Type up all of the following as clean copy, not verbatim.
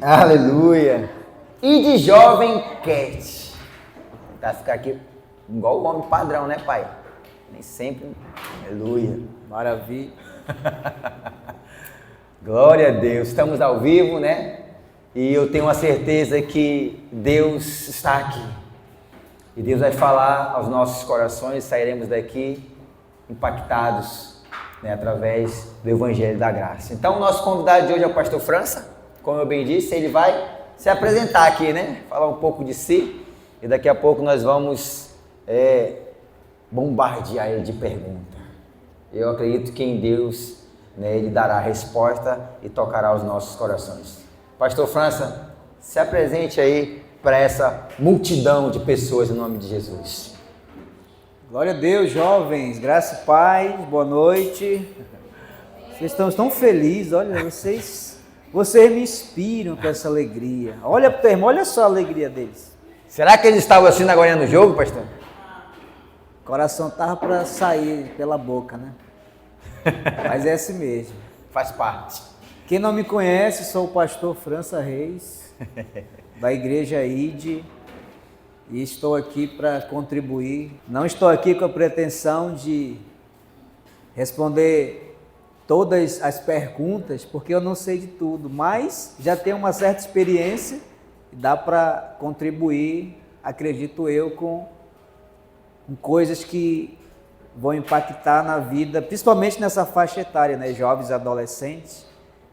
Aleluia. E de jovem Cat. Tá ficar aqui igual o homem padrão, né, pai? Nem sempre. Aleluia. Maravilha. Glória a Deus. Estamos ao vivo, né? E eu tenho a certeza que Deus está aqui. E Deus vai falar aos nossos corações, sairemos daqui impactados, né, através do Evangelho da Graça. Então, o nosso convidado de hoje é o pastor França. Como eu bem disse, ele vai se apresentar aqui, né? Falar um pouco de si. E daqui a pouco nós vamos bombardear ele de perguntas. Eu acredito que em Deus, né, ele dará a resposta e tocará os nossos corações. Pastor França, se apresente aí para essa multidão de pessoas em nome de Jesus. Glória a Deus, jovens, graça e paz, boa noite. Vocês estão tão felizes, olha, vocês me inspiram com essa alegria. Olha pro teu irmão, olha só a alegria deles. Será que eles estavam assim agora no jogo, pastor? O coração estava para sair pela boca, né? Mas é assim mesmo. Faz parte. Quem não me conhece, sou o pastor França Reis, da Igreja ID, e estou aqui para contribuir. Não estou aqui com a pretensão de responder todas as perguntas, porque eu não sei de tudo, mas já tenho uma certa experiência e dá para contribuir, acredito eu, com coisas que vão impactar na vida, principalmente nessa faixa etária, né, jovens e adolescentes.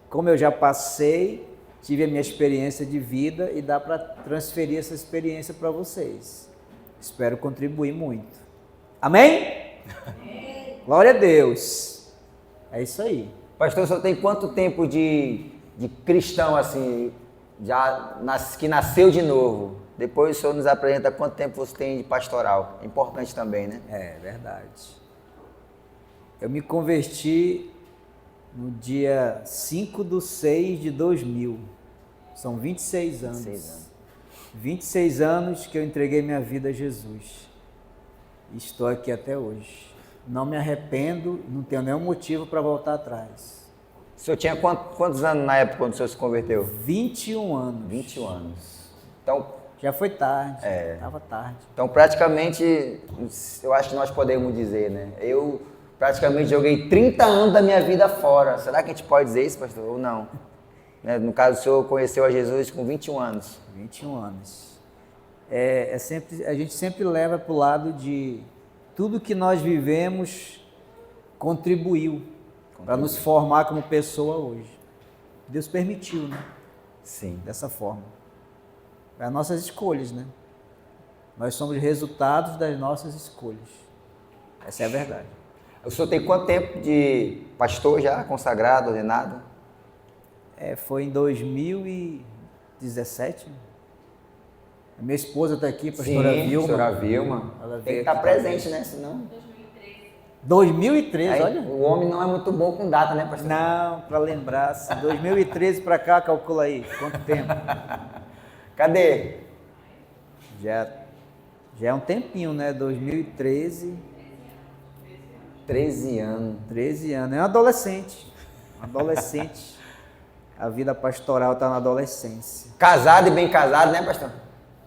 Como eu já passei, tive a minha experiência de vida e dá para transferir essa experiência para vocês. Espero contribuir muito. Amém? Amém. Glória a Deus. É isso aí. Pastor, o senhor tem quanto tempo de cristão assim, que nasceu de novo? Depois o senhor nos apresenta quanto tempo você tem de pastoral. É importante também, né? É verdade. Eu me converti no dia 5/6/2000. São 26 anos. 26 anos. 26 anos que eu entreguei minha vida a Jesus. E estou aqui até hoje. Não me arrependo, não tenho nenhum motivo para voltar atrás. O senhor tinha quantos anos na época quando o senhor se converteu? 21 anos. 21 anos. Então, já foi tarde, estava tarde. Então, praticamente, eu acho que nós podemos dizer, né? Eu praticamente joguei 30 anos da minha vida fora. Será que a gente pode dizer isso, pastor? Ou não? Né? No caso, o senhor conheceu a Jesus com 21 anos. 21 anos. A gente sempre leva para o lado de tudo que nós vivemos contribuiu para nos formar como pessoa hoje. Deus permitiu, né? Sim. Dessa forma. As nossas escolhas, né? Nós somos resultados das nossas escolhas. Essa é a verdade. O senhor tem quanto tempo de pastor já, consagrado, ordenado? Foi em 2017. A minha esposa está aqui, a pastora Vilma. Pastora Vilma. Ela tem que estar presente, né? Senão... 2013, aí, olha. O homem não é muito bom com data, né, pastor? Não, para lembrar. 2013 para cá, calcula aí. Quanto tempo? Cadê? Já é um tempinho, né? 2013. 13 anos. 13 anos. É um adolescente. A vida pastoral está na adolescência. Casado e bem casado, né, pastor?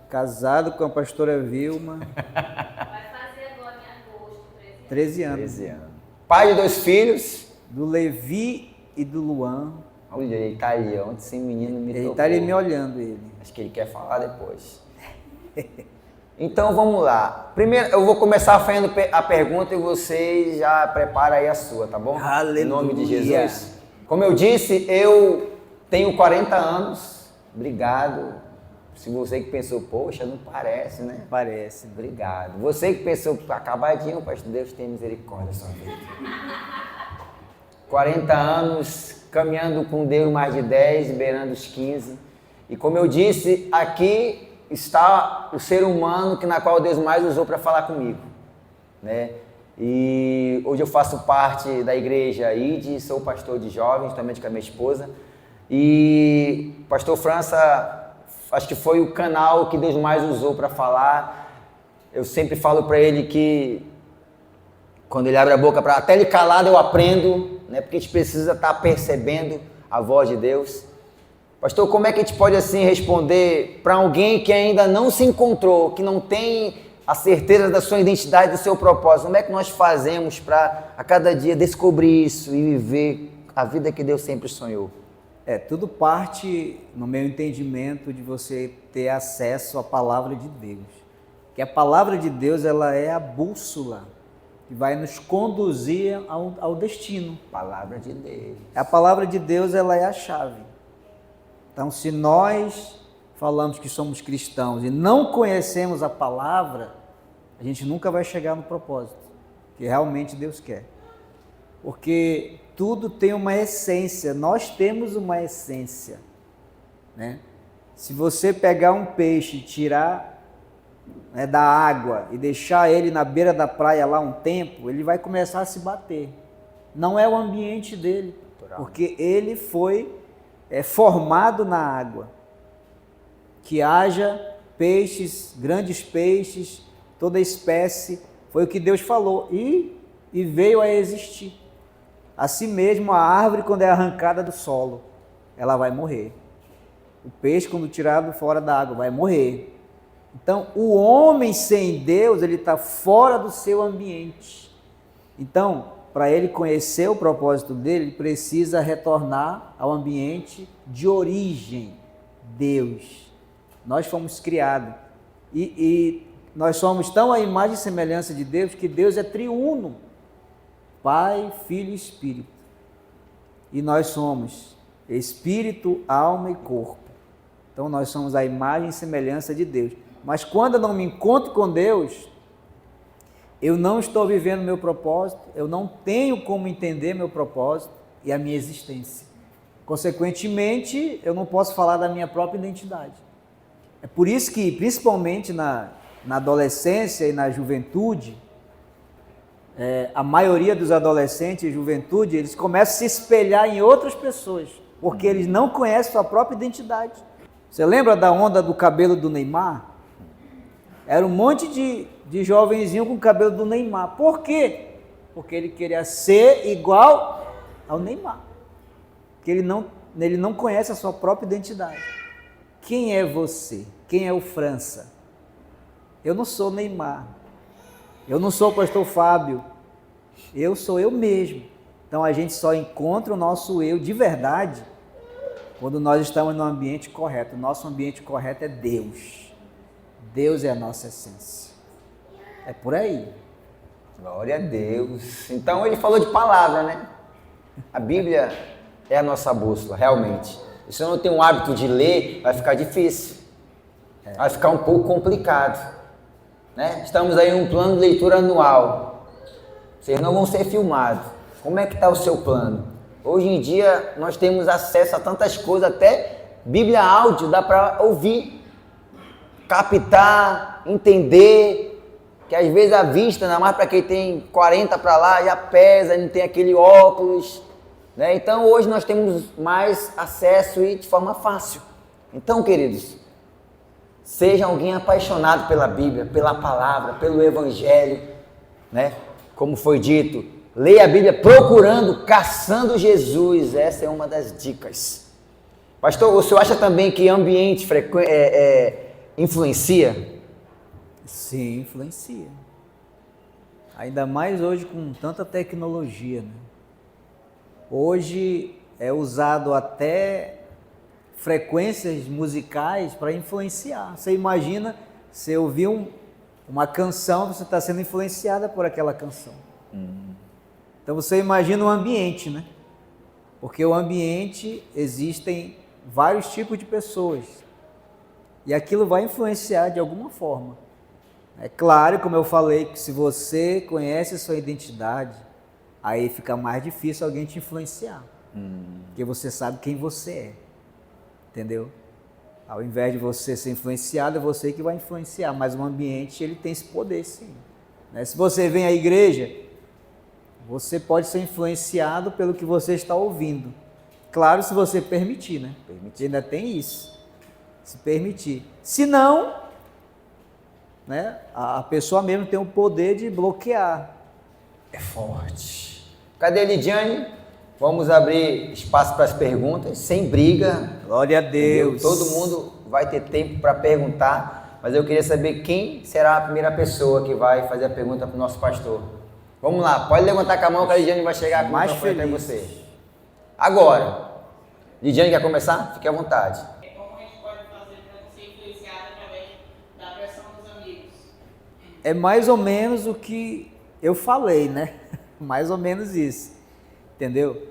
Casado com a pastora Vilma. Vai fazer agora em agosto, 13 anos. 13 anos. Pai de 2 filhos. Do Levi e do Luan. Olha, ele tá aí, ontem esse menino me tocou. Ele tá ali me olhando, ele. Acho que ele quer falar depois. Então vamos lá. Primeiro eu vou começar fazendo a pergunta e você já prepara aí a sua, tá bom? Aleluia. Em nome de Jesus. Como eu disse, eu tenho 40 anos. Obrigado. Se você que pensou, poxa, não parece, né? Parece. Obrigado. Você que pensou, acabadinho, pastor, Deus tem misericórdia da sua vida. 40 anos, caminhando com Deus mais de 10, beirando os 15. E como eu disse, aqui está o ser humano na qual Deus mais usou para falar comigo, né? E hoje eu faço parte da igreja ID, sou pastor de jovens, também com a minha esposa. E pastor França, acho que foi o canal que Deus mais usou para falar. Eu sempre falo para ele que quando ele abre a boca, até ele calado eu aprendo, né? Porque a gente precisa estar percebendo a voz de Deus. Pastor, como é que a gente pode assim responder para alguém que ainda não se encontrou, que não tem a certeza da sua identidade, do seu propósito? Como é que nós fazemos para a cada dia descobrir isso e viver a vida que Deus sempre sonhou? Tudo parte, no meu entendimento, de você ter acesso à palavra de Deus. Que a palavra de Deus, ela é a bússola que vai nos conduzir ao destino. Palavra de Deus. A palavra de Deus, ela é a chave. Então, se nós falamos que somos cristãos e não conhecemos a palavra, a gente nunca vai chegar no propósito que realmente Deus quer. Porque tudo tem uma essência, nós temos uma essência, né? Se você pegar um peixe e tirar, né, da água e deixar ele na beira da praia lá um tempo, ele vai começar a se bater. Não é o ambiente dele, porque ele foi formado na água. Que haja peixes, grandes peixes, toda espécie, foi o que Deus falou e veio a existir. Assim mesmo, a árvore, quando é arrancada do solo, ela vai morrer. O peixe, quando tirado fora da água, vai morrer. Então, o homem sem Deus, ele está fora do seu ambiente. Então, para ele conhecer o propósito dele, ele precisa retornar ao ambiente de origem, Deus. Nós fomos criados e nós somos tão à imagem e semelhança de Deus que Deus é triuno, Pai, Filho e Espírito. E nós somos espírito, alma e corpo. Então nós somos a imagem e semelhança de Deus. Mas quando eu não me encontro com Deus, eu não estou vivendo meu propósito, eu não tenho como entender meu propósito e a minha existência. Consequentemente, eu não posso falar da minha própria identidade. É por isso que, principalmente na adolescência e na juventude, a maioria dos adolescentes e juventude, eles começam a se espelhar em outras pessoas, porque eles não conhecem sua própria identidade. Você lembra da onda do cabelo do Neymar? Era um monte de jovenzinho com o cabelo do Neymar. Por quê? Porque ele queria ser igual ao Neymar. Porque ele não conhece a sua própria identidade. Quem é você? Quem é o França? Eu não sou Neymar. Eu não sou o pastor Fábio. Eu sou eu mesmo. Então a gente só encontra o nosso eu de verdade quando nós estamos no ambiente correto. O nosso ambiente correto é Deus. Deus é a nossa essência. É por aí. Glória a Deus. Então ele falou de palavra, né? A Bíblia é a nossa bússola, realmente. E se eu não tenho o hábito de ler, vai ficar difícil. Vai ficar um pouco complicado. Né? Estamos aí em um plano de leitura anual. Vocês não vão ser filmados. Como é que está o seu plano? Hoje em dia nós temos acesso a tantas coisas, até Bíblia áudio dá para ouvir, captar, entender, que às vezes a vista, ainda mais para quem tem 40 para lá, já pesa, não tem aquele óculos, né? Então hoje nós temos mais acesso e de forma fácil. Então, queridos, seja alguém apaixonado pela Bíblia, pela palavra, pelo Evangelho, né? Como foi dito, leia a Bíblia procurando, caçando Jesus. Essa é uma das dicas. Pastor, o senhor acha também que ambiente influencia? Sim, influencia. Ainda mais hoje com tanta tecnologia, né? Hoje é usado até frequências musicais para influenciar. Você imagina, você ouvir uma canção, você está sendo influenciada por aquela canção. Então você imagina o ambiente, né? Porque o ambiente, existem vários tipos de pessoas. E aquilo vai influenciar de alguma forma. É claro, como eu falei, que se você conhece a sua identidade, aí fica mais difícil alguém te influenciar. Porque você sabe quem você é. Entendeu? Ao invés de você ser influenciado, é você que vai influenciar. Mas o ambiente, ele tem esse poder, sim. Né? Se você vem à igreja, você pode ser influenciado pelo que você está ouvindo. Claro, se você permitir, né? Permitir. Ainda tem isso. Se permitir. Se não, né? A pessoa mesmo tem o poder de bloquear. É forte. Cadê Lidiane? Vamos abrir espaço para as perguntas, sem briga. Glória a Deus. Entendeu? Todo mundo vai ter tempo para perguntar, mas eu queria saber quem será a primeira pessoa que vai fazer a pergunta para o nosso pastor. Vamos lá, pode levantar com a mão que a Lidiane vai chegar com o microfone até você. Agora, Lidiane quer começar? Fique à vontade. Como a gente pode fazer para não ser influenciado através da pressão dos amigos? É mais ou menos o que eu falei, né? Mais ou menos isso, entendeu?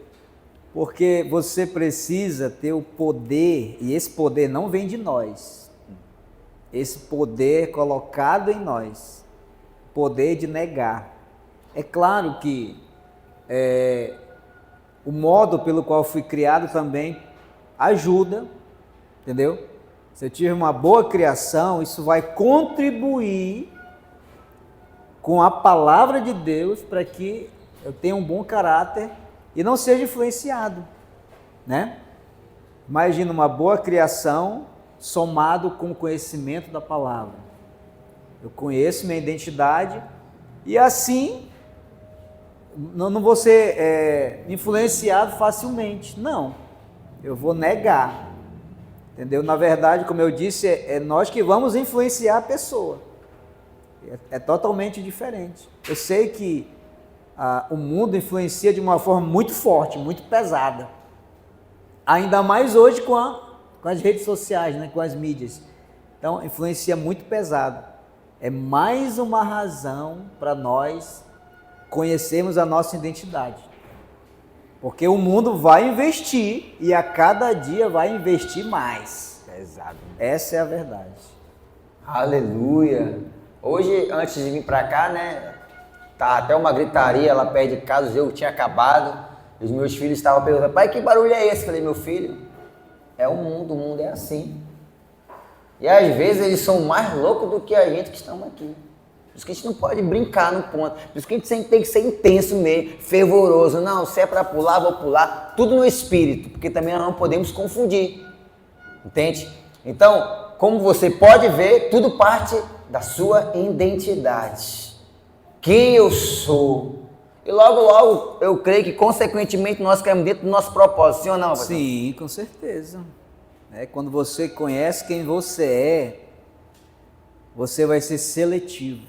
Porque você precisa ter o poder, e esse poder não vem de nós. Esse poder é colocado em nós, poder de negar. É claro que o modo pelo qual fui criado também ajuda, entendeu? Se eu tive uma boa criação, isso vai contribuir com a palavra de Deus para que eu tenha um bom caráter e não seja influenciado, né? Imagina uma boa criação somado com o conhecimento da palavra. Eu conheço minha identidade e assim não vou ser influenciado facilmente. Não, eu vou negar, entendeu? Na verdade, como eu disse, é nós que vamos influenciar a pessoa. É totalmente diferente. Eu sei que o mundo influencia de uma forma muito forte, muito pesada. Ainda mais hoje com as redes sociais, né? Com as mídias. Então, influencia muito pesado. É mais uma razão para nós conhecermos a nossa identidade. Porque o mundo vai investir e a cada dia vai investir mais. Pesado. Essa é a verdade. Aleluia. Hoje, antes de vir pra cá, né, tá até uma gritaria lá perto de casa, o jogo tinha acabado, os meus filhos estavam perguntando, pai, que barulho é esse? Eu falei, meu filho, é o mundo é assim. E às vezes eles são mais loucos do que a gente que estamos aqui. Por isso que a gente não pode brincar no ponto, por isso que a gente sempre tem que ser intenso mesmo, fervoroso. Não, se é para pular, vou pular, tudo no espírito, porque também nós não podemos confundir, entende? Então, como você pode ver, tudo parte da sua identidade. Quem eu sou. E logo, logo, eu creio que, consequentemente, nós caímos dentro do nosso propósito, sim ou não, pastor? Sim, com certeza. Quando você conhece quem você é, você vai ser seletivo.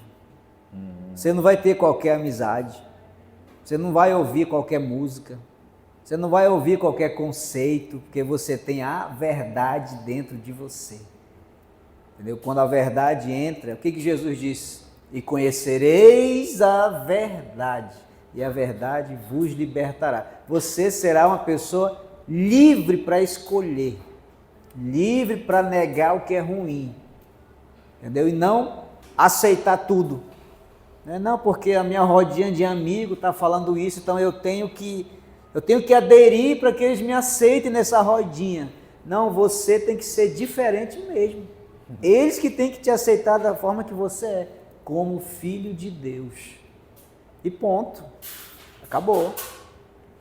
Você não vai ter qualquer amizade. Você não vai ouvir qualquer música. Você não vai ouvir qualquer conceito, porque você tem a verdade dentro de você. Entendeu? Quando a verdade entra, o que Jesus disse? E conhecereis a verdade, e a verdade vos libertará. Você será uma pessoa livre para escolher, livre para negar o que é ruim, entendeu? E não aceitar tudo. Não, porque a minha rodinha de amigo está falando isso, então eu tenho que aderir para que eles me aceitem nessa rodinha. Não, você tem que ser diferente mesmo. Eles que têm que te aceitar da forma que você é, como filho de Deus. E ponto. Acabou.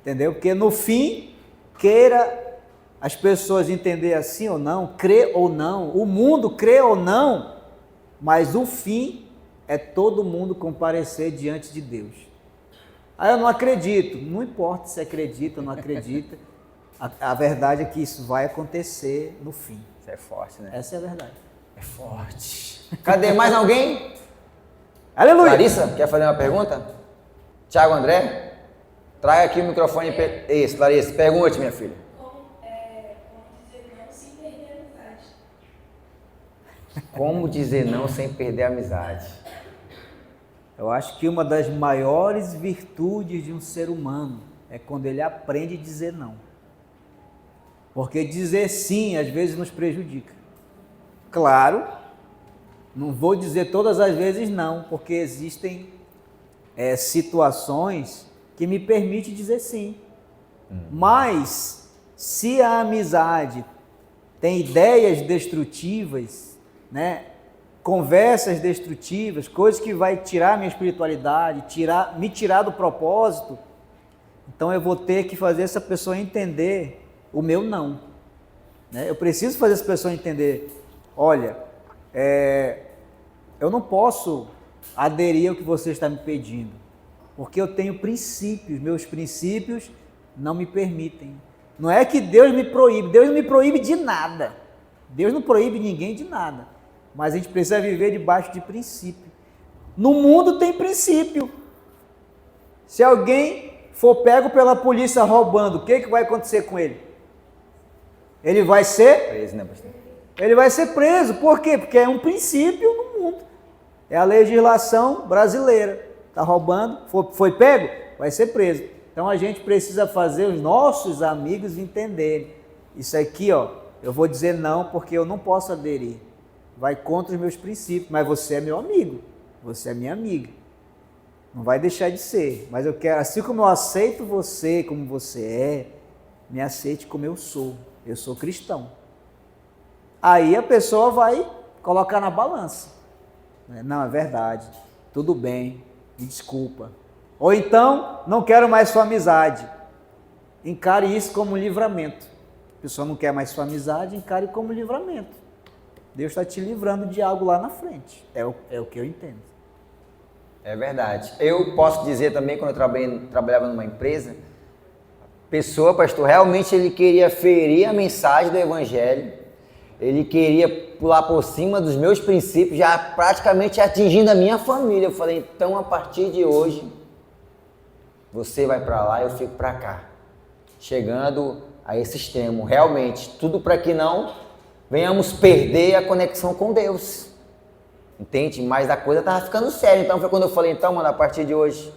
Entendeu? Porque no fim, queira as pessoas entender assim ou não, crer ou não, o mundo crê ou não, mas o fim é todo mundo comparecer diante de Deus. Ah, eu não acredito. Não importa se acredita ou não acredita. A verdade é que isso vai acontecer no fim. Isso é forte, né? Essa é a verdade. É forte. Cadê mais alguém? Aleluia! Larissa, quer fazer uma pergunta? Tiago André? Traga aqui o microfone. Isso, Larissa, pergunte, minha filha. Como dizer não sem perder a amizade? Eu acho que uma das maiores virtudes de um ser humano é quando ele aprende a dizer não. Porque dizer sim às vezes nos prejudica. Claro, não vou dizer todas as vezes não, porque existem situações que me permitem dizer sim. Mas, se a amizade tem ideias destrutivas, né, conversas destrutivas, coisas que vai tirar minha espiritualidade, me tirar do propósito, então eu vou ter que fazer essa pessoa entender o meu não. Eu preciso fazer essa pessoa entender, olha, eu não posso aderir ao que você está me pedindo, porque eu tenho princípios, meus princípios não me permitem. Não é que Deus me proíbe, Deus não me proíbe de nada. Deus não proíbe ninguém de nada. Mas a gente precisa viver debaixo de princípio. No mundo tem princípio. Se alguém for pego pela polícia roubando, o que vai acontecer com ele? Ele vai ser Preso, né, pastor? Ele vai ser preso. Por quê? Porque é um princípio no mundo. É a legislação brasileira. Está roubando, foi pego, vai ser preso. Então a gente precisa fazer os nossos amigos entenderem. Isso aqui, ó, eu vou dizer não porque eu não posso aderir. Vai contra os meus princípios, mas você é meu amigo. Você é minha amiga. Não vai deixar de ser. Mas eu quero, assim como eu aceito você como você é, me aceite como eu sou. Eu sou cristão. Aí a pessoa vai colocar na balança. Não, é verdade. Tudo bem. Me desculpa. Ou então, não quero mais sua amizade. Encare isso como um livramento. A pessoa não quer mais sua amizade, encare como livramento. Deus está te livrando de algo lá na frente. É o que eu entendo. É verdade. Eu posso dizer também, quando eu trabalhava numa empresa, a pessoa, pastor, realmente ele queria ferir a mensagem do evangelho, ele queria pular por cima dos meus princípios, já praticamente atingindo a minha família. Eu falei, então a partir de hoje, você vai para lá e eu fico para cá. Chegando a esse extremo, realmente, tudo para que não venhamos perder a conexão com Deus. Entende? Mas a coisa estava ficando séria. Então foi quando eu falei, então, mano, a partir de hoje,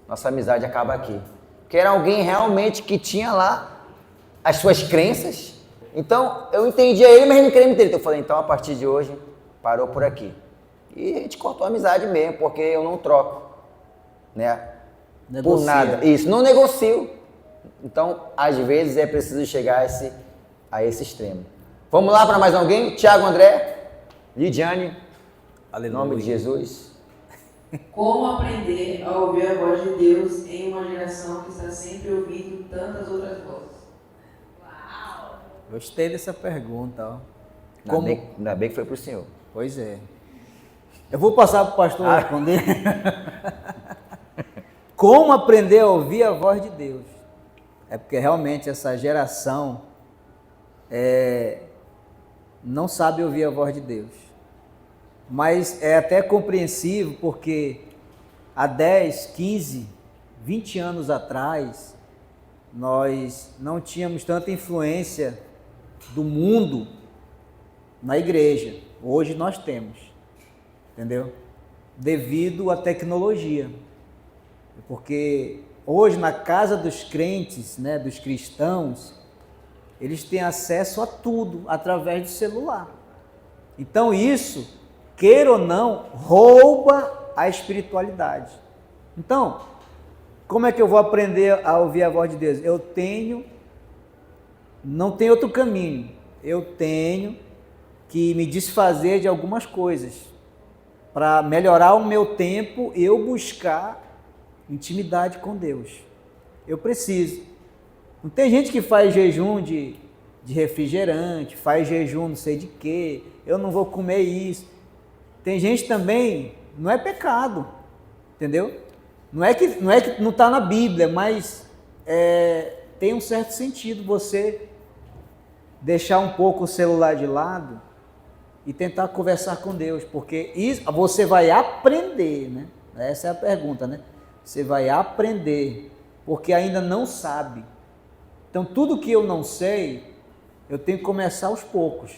nossa amizade acaba aqui. Porque era alguém realmente que tinha lá as suas crenças. Então eu entendia ele, mas ele não queria me entender. Então eu falei, então a partir de hoje, parou por aqui. E a gente cortou a amizade mesmo, porque eu não troco, né? Por nada. Isso, não negocio. Então, às vezes é preciso chegar a esse extremo. Vamos lá para mais alguém? Tiago André, Lidiane. Em nome de Jesus. Como aprender a ouvir a voz de Deus em uma geração que está sempre ouvindo tantas outras vozes? Uau! Gostei dessa pergunta. Ó. Ainda bem que foi para o senhor. Pois é. Eu vou passar para o pastor responder. Como aprender a ouvir a voz de Deus? É porque realmente essa geração não sabe ouvir a voz de Deus. Mas é até compreensível porque há 10, 15, 20 anos atrás, nós não tínhamos tanta influência do mundo na igreja. Hoje nós temos, entendeu? Devido à tecnologia. Porque hoje na casa dos crentes, né, dos cristãos, eles têm acesso a tudo através do celular. Então isso, queira ou não, rouba a espiritualidade. Então, como é que eu vou aprender a ouvir a voz de Deus? Não tem outro caminho. Eu tenho que me desfazer de algumas coisas para melhorar o meu tempo e eu buscar intimidade com Deus. Eu preciso. Não tem gente que faz jejum de refrigerante, faz jejum não sei de quê, eu não vou comer isso. Tem gente também, não é pecado, entendeu? Não é que não está na Bíblia, mas tem um certo sentido você deixar um pouco o celular de lado e tentar conversar com Deus, porque isso, você vai aprender, né? Essa é a pergunta, né? Você vai aprender, porque ainda não sabe. Então, tudo que eu não sei, eu tenho que começar aos poucos.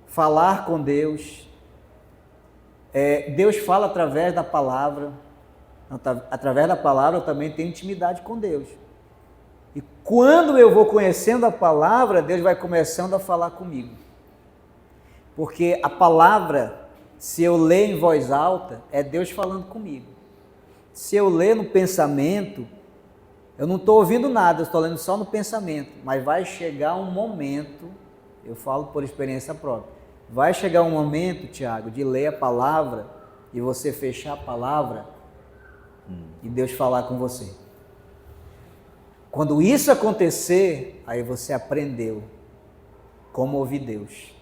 Falar com Deus. Deus fala através da palavra. Através da palavra eu também tenho intimidade com Deus. E quando eu vou conhecendo a palavra, Deus vai começando a falar comigo. Porque a palavra, se eu ler em voz alta, é Deus falando comigo. Se eu ler no pensamento, eu não estou ouvindo nada, eu estou lendo só no pensamento. Mas vai chegar um momento, eu falo por experiência própria, vai chegar um momento, Tiago, de ler a palavra e você fechar a palavra e Deus falar com você. Quando isso acontecer, aí você aprendeu como ouvir Deus.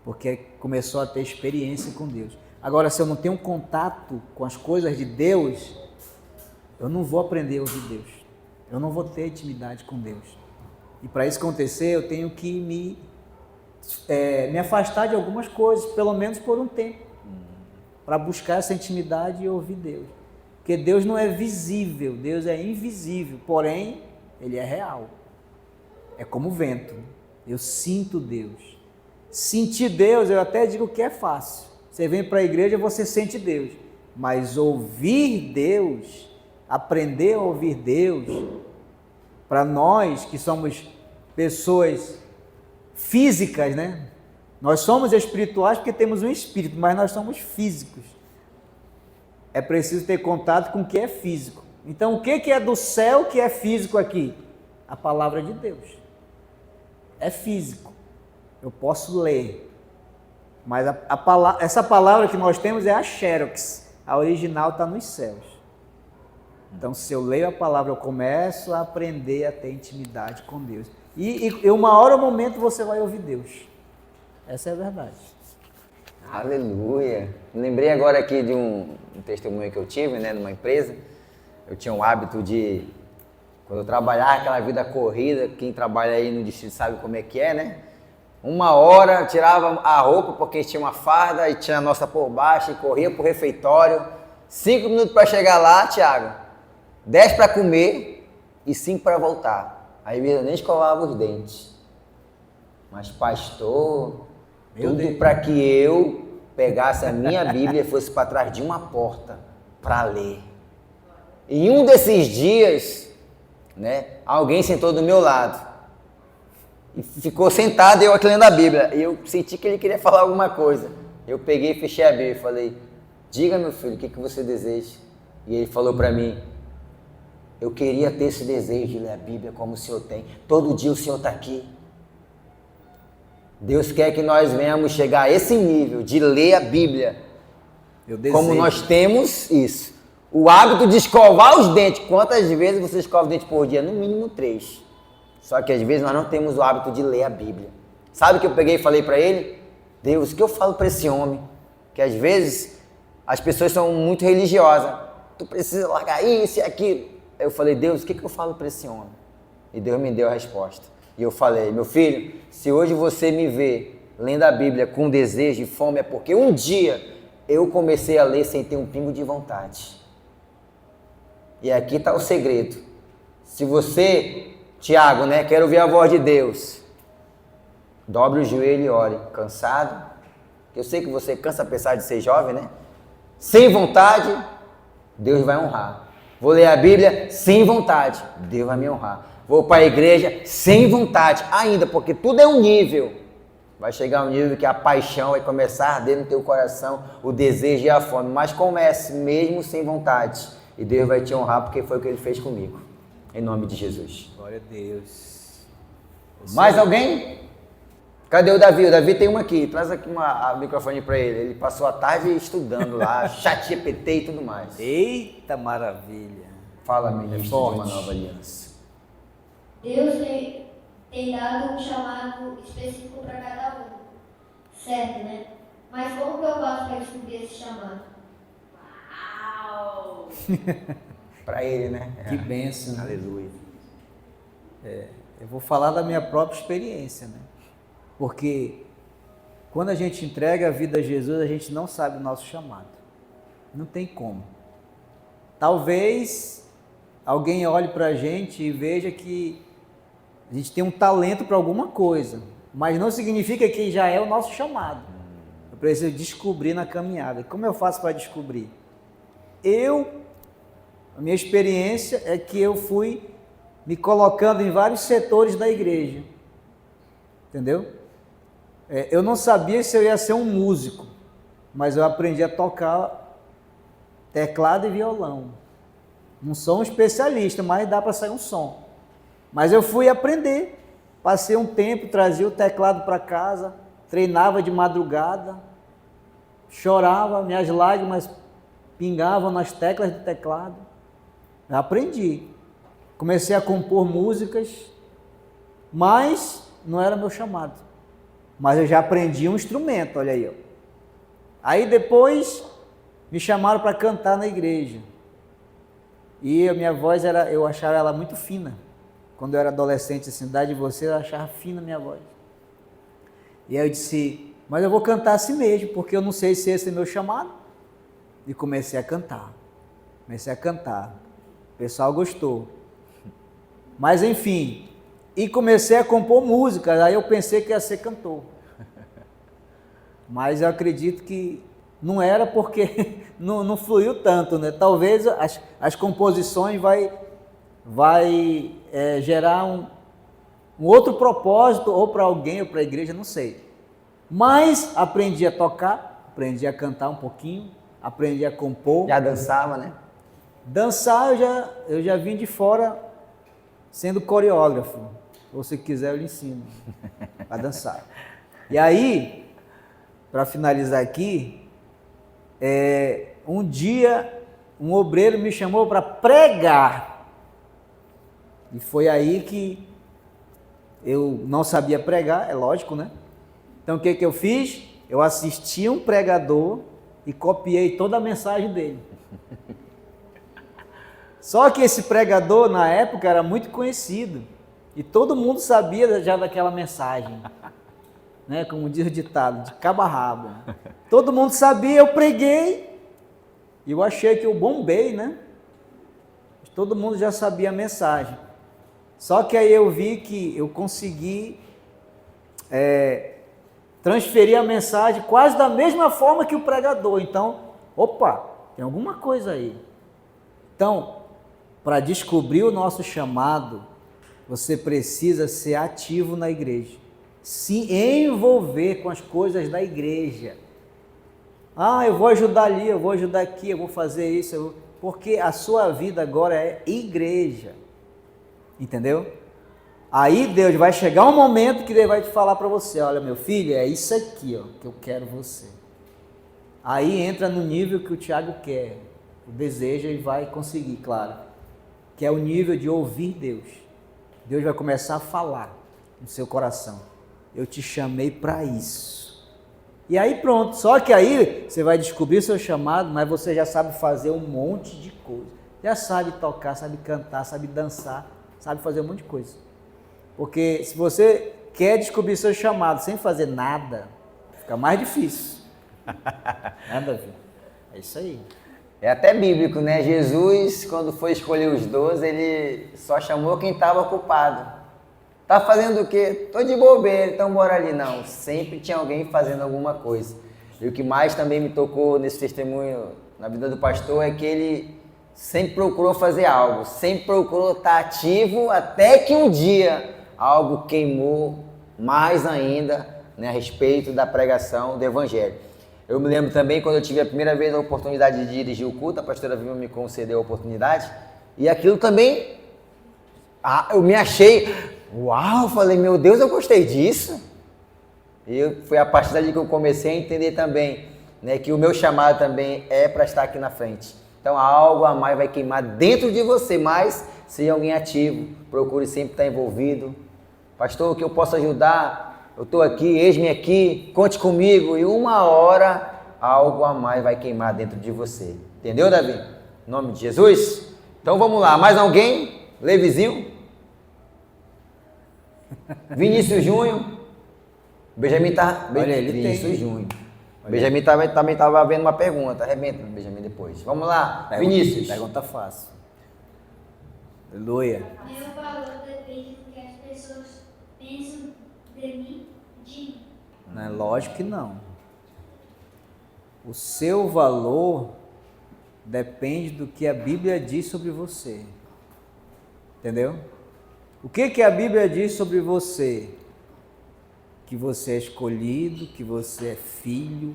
Porque começou a ter experiência com Deus. Agora, se eu não tenho contato com as coisas de Deus, eu não vou aprender a ouvir Deus. eu não vou ter intimidade com Deus. E para isso acontecer, eu tenho que me afastar de algumas coisas, pelo menos por um tempo, para buscar essa intimidade e ouvir Deus. Porque Deus não é visível, Deus é invisível, porém, Ele é real. É como o vento. Eu sinto Deus. Sentir Deus, eu até digo que é fácil. Você vem para a igreja, você sente Deus. Mas ouvir Deus, aprender a ouvir Deus, para nós que somos pessoas físicas, né? Nós somos espirituais porque temos um espírito, mas nós somos físicos. É preciso ter contato com o que é físico. Então, o que é do céu que é físico aqui? A palavra de Deus. É físico. Eu posso ler. Mas essa palavra que nós temos é a Xerox. A original está nos céus. Então, se eu leio a palavra, eu começo a aprender a ter intimidade com Deus. E uma hora ou momento você vai ouvir Deus. Essa é a verdade. Aleluia. Lembrei agora aqui de um testemunho que eu tive, né, numa empresa. Eu tinha um hábito de, quando eu trabalhava aquela vida corrida, quem trabalha aí no distrito sabe como é que é, né? 1 hora, tirava a roupa porque tinha uma farda e tinha a nossa por baixo e corria pro refeitório. 5 minutos para chegar lá, Thiago. 10 para comer e 5 para voltar. Aí eu nem escovava os dentes. Mas pastor, tudo para que eu pegasse a minha Bíblia e fosse para trás de uma porta para ler. E um desses dias, né, alguém sentou do meu lado e ficou sentado e eu aqui lendo a Bíblia. E eu senti que ele queria falar alguma coisa. Eu peguei e fechei a Bíblia e falei: diga, meu filho, o que você deseja? E ele falou para mim: eu queria ter esse desejo de ler a Bíblia como o Senhor tem. Todo dia o Senhor está aqui. Deus quer que nós venhamos chegar a esse nível de ler a Bíblia. Como nós temos isso. O hábito de escovar os dentes. Quantas vezes você escova os dentes por dia? No mínimo 3. Só que às vezes nós não temos o hábito de ler a Bíblia. Sabe o que eu peguei e falei para ele? Deus, o que eu falo para esse homem? Que às vezes as pessoas são muito religiosas. Tu precisa largar isso e aquilo. Eu falei: Deus, o que eu falo para esse homem? E Deus me deu a resposta. E eu falei: meu filho, se hoje você me vê lendo a Bíblia com desejo e fome, é porque um dia eu comecei a ler sem ter um pingo de vontade. E aqui está o segredo. Se você, Tiago, né, quer ouvir a voz de Deus, dobre o joelho e ore. Cansado? Eu sei que você cansa apesar de ser jovem, né? Sem vontade, Deus vai honrar. Vou ler a Bíblia sem vontade, Deus vai me honrar. Vou para a igreja sem vontade ainda, porque tudo é um nível. Vai chegar um nível que a paixão vai começar a arder no teu coração, o desejo e a fome. Mas comece mesmo sem vontade e Deus vai te honrar, porque foi o que Ele fez comigo. Em nome de Jesus. Glória a Deus. Mais alguém? Cadê o Davi? O Davi tem uma aqui. Traz aqui o microfone para ele. Ele passou a tarde estudando lá, ChatGPT e tudo mais. Eita maravilha. Fala, ministro, de uma nova aliança. Deus tem dado um chamado específico para cada um, certo, né? Mas como que eu faço para descobrir esse chamado? Uau! Para ele, né? Que bênção. Né? Aleluia. Eu vou falar da minha própria experiência, né? Porque quando a gente entrega a vida a Jesus, a gente não sabe o nosso chamado. Não tem como. Talvez alguém olhe para a gente e veja que a gente tem um talento para alguma coisa, mas não significa que já é o nosso chamado. Eu preciso descobrir na caminhada. E como eu faço para descobrir? A minha experiência é que eu fui me colocando em vários setores da igreja. Entendeu? Eu não sabia se eu ia ser um músico, mas eu aprendi a tocar teclado e violão. Não sou um especialista, mas dá para sair um som. Mas eu fui aprender. Passei um tempo, trazia o teclado para casa, treinava de madrugada, chorava, minhas lágrimas pingavam nas teclas do teclado. Eu aprendi. Comecei a compor músicas, mas não era meu chamado. Mas eu já aprendi um instrumento, olha aí. Ó. Aí depois me chamaram para cantar na igreja. E a minha voz era, eu achava ela muito fina. Quando eu era adolescente, assim, idade de você, eu achava fina a minha voz. E aí eu disse, mas eu vou cantar assim mesmo, porque eu não sei se esse é meu chamado. E comecei a cantar. O pessoal gostou. Mas enfim, e comecei a compor músicas, aí eu pensei que ia ser cantor. Mas eu acredito que não era porque não fluiu tanto, né? Talvez as composições vai gerar um outro propósito, ou para alguém, ou para a igreja, não sei. Mas aprendi a tocar, aprendi a cantar um pouquinho, aprendi a compor. Já dançava, né? Dançar eu já vim de fora sendo coreógrafo. Ou se quiser eu lhe ensino a dançar. E aí, para finalizar aqui, um dia um obreiro me chamou para pregar. E foi aí que eu não sabia pregar, é lógico, né? Então o que eu fiz? Eu assisti um pregador e copiei toda a mensagem dele. Só que esse pregador na época era muito conhecido e todo mundo sabia já daquela mensagem, né? Como diz o ditado, de cabo a rabo. Todo mundo sabia, eu preguei e eu achei que eu bombei, né? Todo mundo já sabia a mensagem. Só que aí eu vi que eu consegui transferir a mensagem quase da mesma forma que o pregador. Então, opa, tem alguma coisa aí. Então, para descobrir o nosso chamado, você precisa ser ativo na igreja. Se envolver com as coisas da igreja. Ah, eu vou ajudar ali, eu vou ajudar aqui, eu vou fazer isso. Porque a sua vida agora é igreja. Entendeu? Aí Deus vai chegar um momento que Ele vai te falar para você, olha meu filho, é isso aqui ó, que eu quero você. Aí entra no nível que o Tiago quer, deseja e vai conseguir, claro. Que é o nível de ouvir Deus. Deus vai começar a falar no seu coração. Eu te chamei para isso. E aí pronto, só que aí você vai descobrir seu chamado, mas você já sabe fazer um monte de coisa. Já sabe tocar, sabe cantar, sabe dançar, sabe fazer um monte de coisa. Porque se você quer descobrir seu chamado sem fazer nada, fica mais difícil. Né, Davi? É isso aí. É até bíblico, né? Jesus, quando foi escolher os 12, ele só chamou quem estava ocupado. Tá fazendo o quê? Tô de bobeira, então bora ali. Não, sempre tinha alguém fazendo alguma coisa. E o que mais também me tocou nesse testemunho na vida do pastor é que ele sempre procurou fazer algo, sempre procurou estar ativo, até que um dia algo queimou mais ainda, né, a respeito da pregação do Evangelho. Eu me lembro também quando eu tive a primeira vez a oportunidade de dirigir o culto, a pastora Vilma me concedeu a oportunidade, e aquilo também, eu me achei, uau, falei, meu Deus, eu gostei disso. E foi a partir dali que eu comecei a entender também, né, que o meu chamado também é para estar aqui na frente. Então algo a mais vai queimar dentro de você, mas seja alguém ativo, procure sempre estar envolvido. Pastor, o que eu posso ajudar? Eu estou aqui, eis-me aqui, conte comigo. E uma hora algo a mais vai queimar dentro de você. Entendeu, Davi? Em nome de Jesus? Então vamos lá, mais alguém? Levizinho? Vinícius Júnior? Benjamin tá... Olha, ele Vinícius tem. Júnior. Benjamin também estava vendo uma pergunta. Arrebenta, Benjamin, depois. Vamos lá, Vinícius. Pergunta fácil. Aleluia. Meu valor depende do que as pessoas pensam de mim. Não é lógico que não. O seu valor depende do que a Bíblia diz sobre você. Entendeu? O que a Bíblia diz sobre você? Que você é escolhido, que você é filho,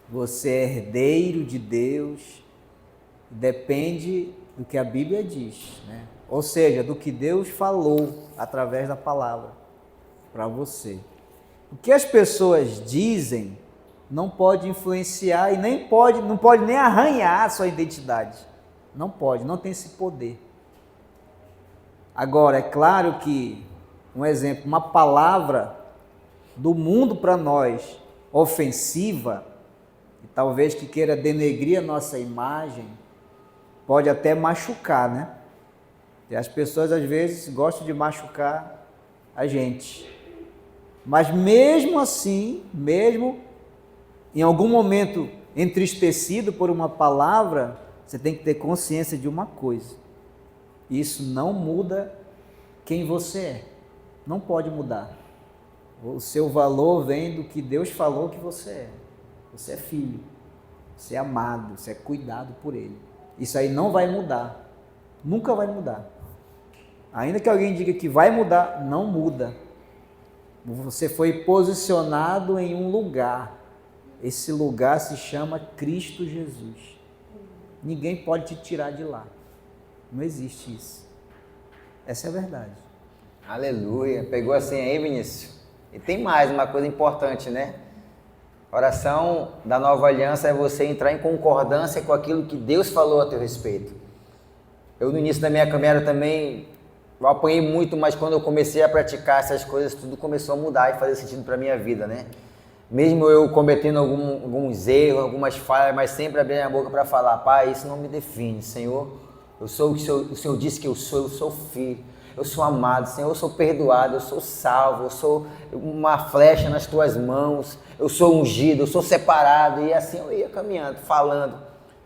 você é herdeiro de Deus. Depende do que a Bíblia diz, né? Ou seja, do que Deus falou através da palavra para você. O que as pessoas dizem não pode influenciar e não pode nem arranhar a sua identidade. Não pode, não tem esse poder. Agora, é claro que, um exemplo, uma palavra do mundo para nós, ofensiva, e talvez que queira denegrir a nossa imagem, pode até machucar, né? E as pessoas às vezes gostam de machucar a gente. Mas mesmo assim, mesmo em algum momento entristecido por uma palavra, você tem que ter consciência de uma coisa. Isso não muda quem você é. Não pode mudar. O seu valor vem do que Deus falou que você é. Você é filho, você é amado, você é cuidado por Ele. Isso aí não vai mudar. Nunca vai mudar. Ainda que alguém diga que vai mudar, não muda. Você foi posicionado em um lugar. Esse lugar se chama Cristo Jesus. Ninguém pode te tirar de lá. Não existe isso. Essa é a verdade. Aleluia. Pegou assim aí, Vinícius? E tem mais uma coisa importante, né? A oração da nova aliança é você entrar em concordância com aquilo que Deus falou a teu respeito. Eu, no início da minha caminhada também, eu apanhei muito, mas quando eu comecei a praticar essas coisas, tudo começou a mudar e fazer sentido para a minha vida, né? Mesmo eu cometendo alguns erros, algumas falhas, mas sempre abrindo a boca para falar: Pai, isso não me define, Senhor. Eu sou o que o Senhor disse que eu sou filho, eu sou amado, Senhor, eu sou perdoado, eu sou salvo, eu sou uma flecha nas tuas mãos, eu sou ungido, eu sou separado. E assim eu ia caminhando, falando,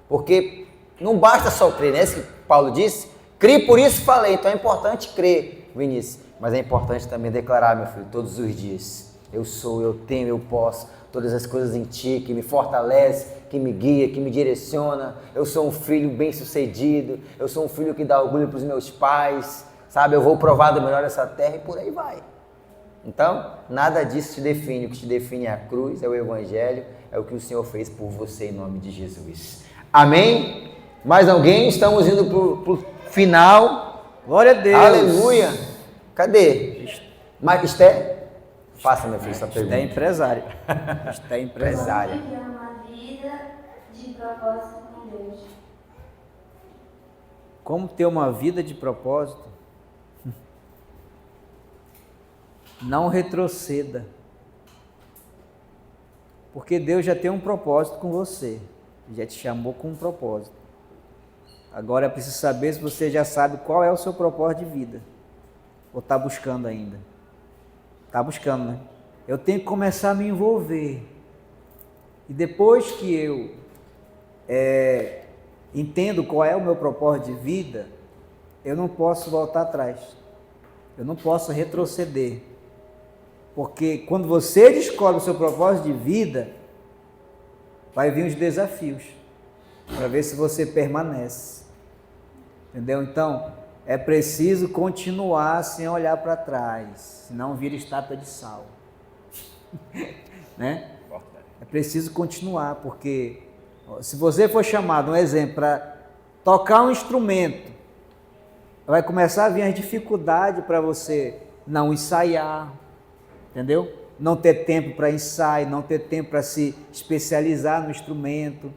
porque não basta só crer, né? Isso que Paulo disse, criei, por isso falei. Então é importante crer, Vinícius, mas é importante também declarar, meu filho, todos os dias: eu sou, eu tenho, eu posso, todas as coisas em ti, que me fortalece, que me guia, que me direciona. Eu sou um filho bem-sucedido, eu sou um filho que dá orgulho para os meus pais, sabe? Eu vou provar do melhor dessa terra e por aí vai. Então, nada disso te define. O que te define é a cruz, é o Evangelho, é o que o Senhor fez por você em nome de Jesus. Amém? Mais alguém? Estamos indo para o final. Glória a Deus. Aleluia. Cadê? Esté? Faça, meu filho, essa pergunta. Esté empresário. Esté empresário. Viver uma vida de propósito com Deus. Como ter uma vida de propósito? Não retroceda. Porque Deus já tem um propósito com você. Já te chamou com um propósito. Agora é preciso saber se você já sabe qual é o seu propósito de vida. Ou está buscando ainda? Está buscando, né? Eu tenho que começar a me envolver. E depois que eu entendo qual é o meu propósito de vida, eu não posso voltar atrás. Eu não posso retroceder. Porque quando você descobre o seu propósito de vida, vai vir os desafios para ver se você permanece. Entendeu? Então, é preciso continuar sem olhar para trás, senão vira estátua de sal. Né? É preciso continuar, porque se você for chamado, um exemplo, para tocar um instrumento, vai começar a vir as dificuldades para você não ensaiar, entendeu? Não ter tempo para ensaio, não ter tempo para se especializar no instrumento,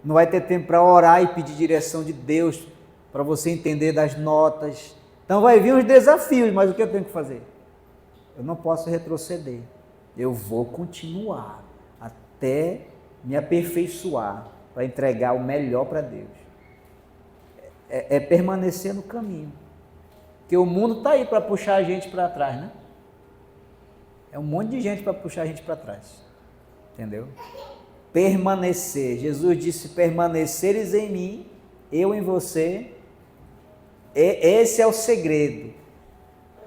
não vai ter tempo para orar e pedir direção de Deus, para você entender das notas. Então vai vir uns desafios, mas o que eu tenho que fazer? Eu não posso retroceder, eu vou continuar até me aperfeiçoar para entregar o melhor para Deus. É permanecer no caminho, porque o mundo está aí para puxar a gente para trás, né? É um monte de gente para puxar a gente para trás, entendeu? Permanecer, Jesus disse: permaneceres em mim, eu em você. Esse é o segredo.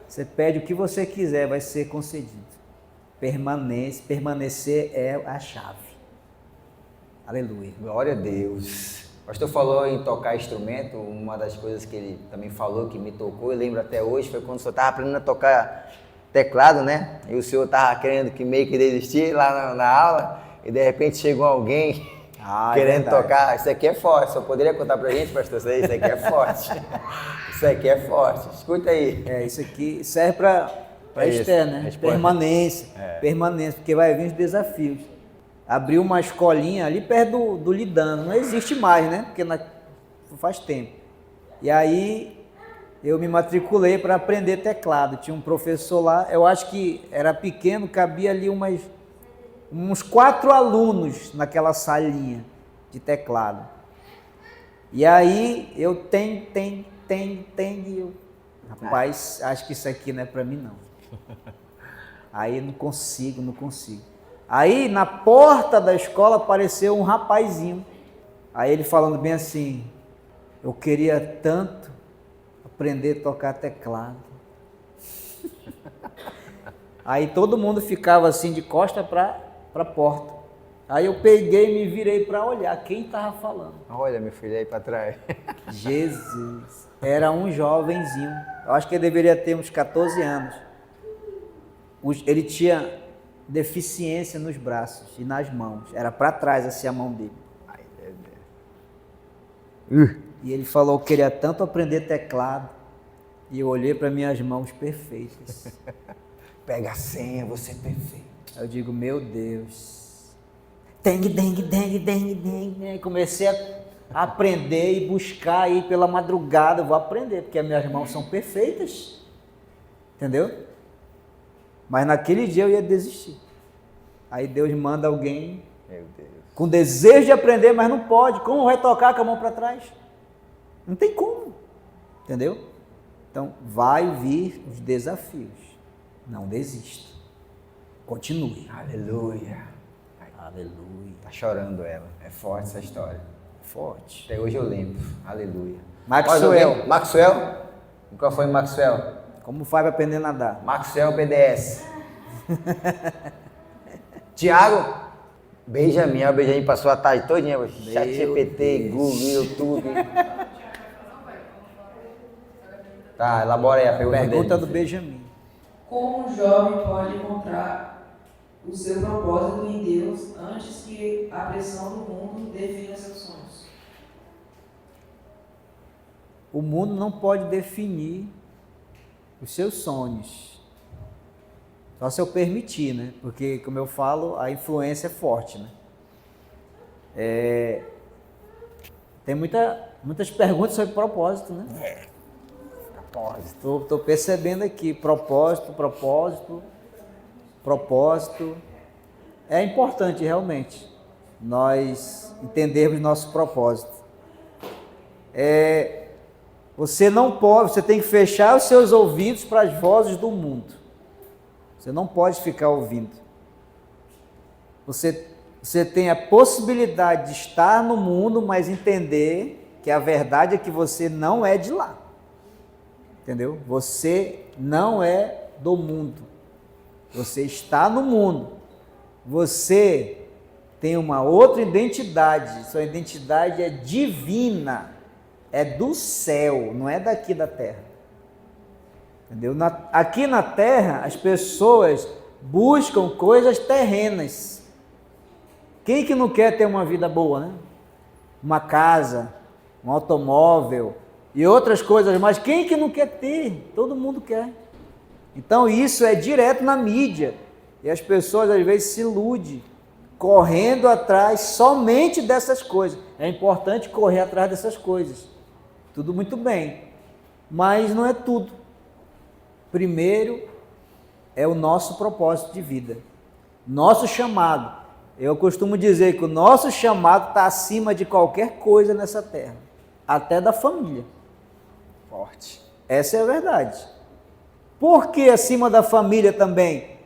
Você pede o que você quiser, vai ser concedido. Permanecer é a chave. Aleluia. Glória a Deus. O pastor falou em tocar instrumento. Uma das coisas que ele também falou, que me tocou, eu lembro até hoje, foi quando o senhor estava aprendendo a tocar teclado, né? E o senhor estava querendo que meio que desistir lá na aula, e de repente chegou alguém querendo tocar. Isso aqui é forte. Só poderia contar pra gente, pastor? Isso aqui é forte. Isso aqui é forte. Escuta aí. Isso aqui serve para Esther, né? Permanência. Permanência, porque vai vir os desafios. Abriu uma escolinha ali perto do Lidano. Não existe mais, né? Porque faz tempo. E aí eu me matriculei para aprender teclado. Tinha um professor lá, eu acho que era pequeno, cabia ali uns 4 alunos naquela salinha de teclado. E aí eu tenho, rapaz, acho que isso aqui não é para mim não. Aí não consigo. Aí na porta da escola apareceu um rapazinho. Aí ele falando bem assim, eu queria tanto aprender a tocar teclado. Aí todo mundo ficava assim de costa para a porta. Aí eu peguei e me virei para olhar quem estava falando. Olha, meu filho, aí para trás. Jesus, era um jovenzinho. Eu acho que ele deveria ter uns 14 anos. Ele tinha deficiência nos braços e nas mãos. Era para trás assim a mão dele. Ai, meu Deus. E ele falou que queria tanto aprender teclado. E eu olhei para minhas mãos perfeitas. Pega a senha, você é perfeito. Eu digo, meu Deus. Dengue. Comecei a aprender e buscar aí pela madrugada. Eu vou aprender, porque as minhas mãos são perfeitas. Entendeu? Mas naquele dia eu ia desistir. Aí Deus manda alguém Meu Deus. com desejo de aprender, mas não pode. Como vai tocar com a mão para trás? Não tem como. Entendeu? Então, vai vir os desafios. Não desista. Continue. Aleluia. Aleluia. Tá chorando ela. É forte essa história. Forte. Até hoje eu lembro. Aleluia. Maxwell. Maxwell? Qual foi Maxwell? Como faz para aprender a nadar? Maxwell BDS. Tiago? Benjamin. O Benjamin passou a tarde todinha. Chat GPT, Google, YouTube. Tá, elabora aí a Pergunta dele. do Benjamin. Como um jovem pode encontrar o seu propósito em Deus antes que a pressão do mundo defina seus sonhos? O mundo não pode definir os seus sonhos. Só se eu permitir, né? Porque, como eu falo, a influência é forte, né? Tem muitas perguntas sobre propósito, né? Propósito. Estou percebendo aqui, propósito. É importante realmente nós entendermos nosso propósito. Você não pode, você tem que fechar os seus ouvidos para as vozes do mundo. Você não pode ficar ouvindo. Você tem a possibilidade de estar no mundo, mas entender que a verdade é que você não é de lá. Entendeu? Você não é do mundo. Você está no mundo. Você tem uma outra identidade. Sua identidade é divina. É do céu, não é daqui da terra. Entendeu? Aqui na terra, as pessoas buscam coisas terrenas. Quem que não quer ter uma vida boa, né? Uma casa, um automóvel e outras coisas, mas quem que não quer ter? Todo mundo quer. Então isso é direto na mídia. E as pessoas às vezes se iludem, correndo atrás somente dessas coisas. É importante correr atrás dessas coisas. Tudo muito bem, mas não é tudo. Primeiro é o nosso propósito de vida, nosso chamado. Eu costumo dizer que o nosso chamado está acima de qualquer coisa nessa terra, até da família. Forte. Essa é a verdade. Por que acima da família também?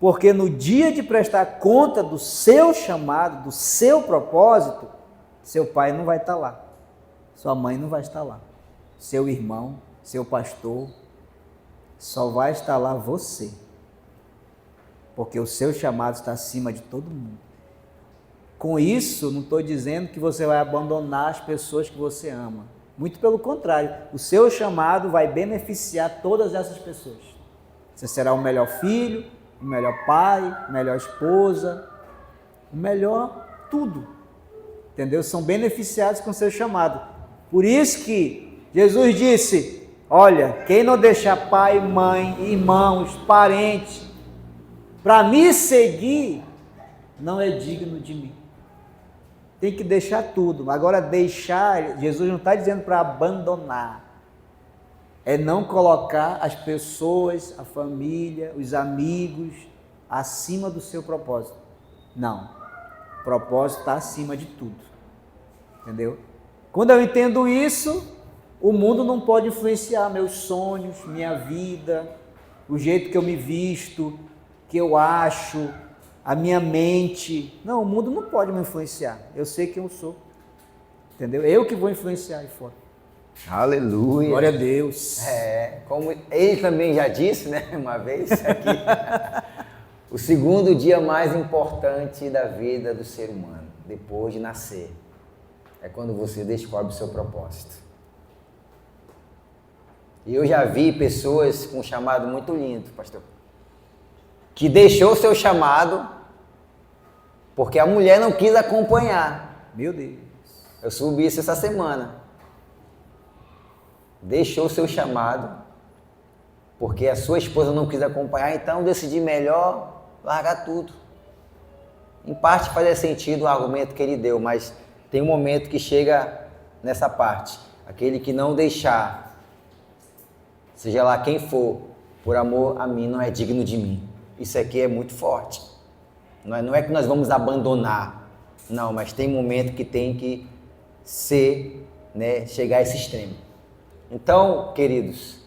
Porque no dia de prestar conta do seu chamado, do seu propósito, seu pai não vai estar lá, sua mãe não vai estar lá, seu irmão, seu pastor, só vai estar lá você, porque o seu chamado está acima de todo mundo. Com isso, não estou dizendo que você vai abandonar as pessoas que você ama, muito pelo contrário, o seu chamado vai beneficiar todas essas pessoas. Você será o melhor filho, o melhor pai, a melhor esposa, o melhor tudo, entendeu? São beneficiados com o seu chamado. Por isso que Jesus disse, olha, quem não deixar pai, mãe, irmãos, parentes, para me seguir, não é digno de mim. Tem que deixar tudo. Agora deixar, Jesus não está dizendo para abandonar. É não colocar as pessoas, a família, os amigos, acima do seu propósito. Não. O propósito está acima de tudo. Entendeu? Quando eu entendo isso, o mundo não pode influenciar meus sonhos, minha vida, o jeito que eu me visto, que eu acho, a minha mente. Não, o mundo não pode me influenciar. Eu sei quem eu sou. Entendeu? Eu que vou influenciar aí fora. Aleluia. Glória a Deus. Como ele também já disse, né, uma vez aqui, o segundo dia mais importante da vida do ser humano, depois de nascer, é quando você descobre o seu propósito. E eu já vi pessoas com um chamado muito lindo, pastor, que deixou o seu chamado porque a mulher não quis acompanhar. Meu Deus. Eu soube isso essa semana. Deixou o seu chamado porque a sua esposa não quis acompanhar, então decidi melhor largar tudo. Em parte fazia sentido o argumento que ele deu, mas tem um momento que chega nessa parte. Aquele que não deixar, seja lá quem for, por amor a mim, não é digno de mim. Isso aqui é muito forte. Não é que nós vamos abandonar, não, mas tem momento que tem que ser, né, chegar a esse extremo. Então, queridos,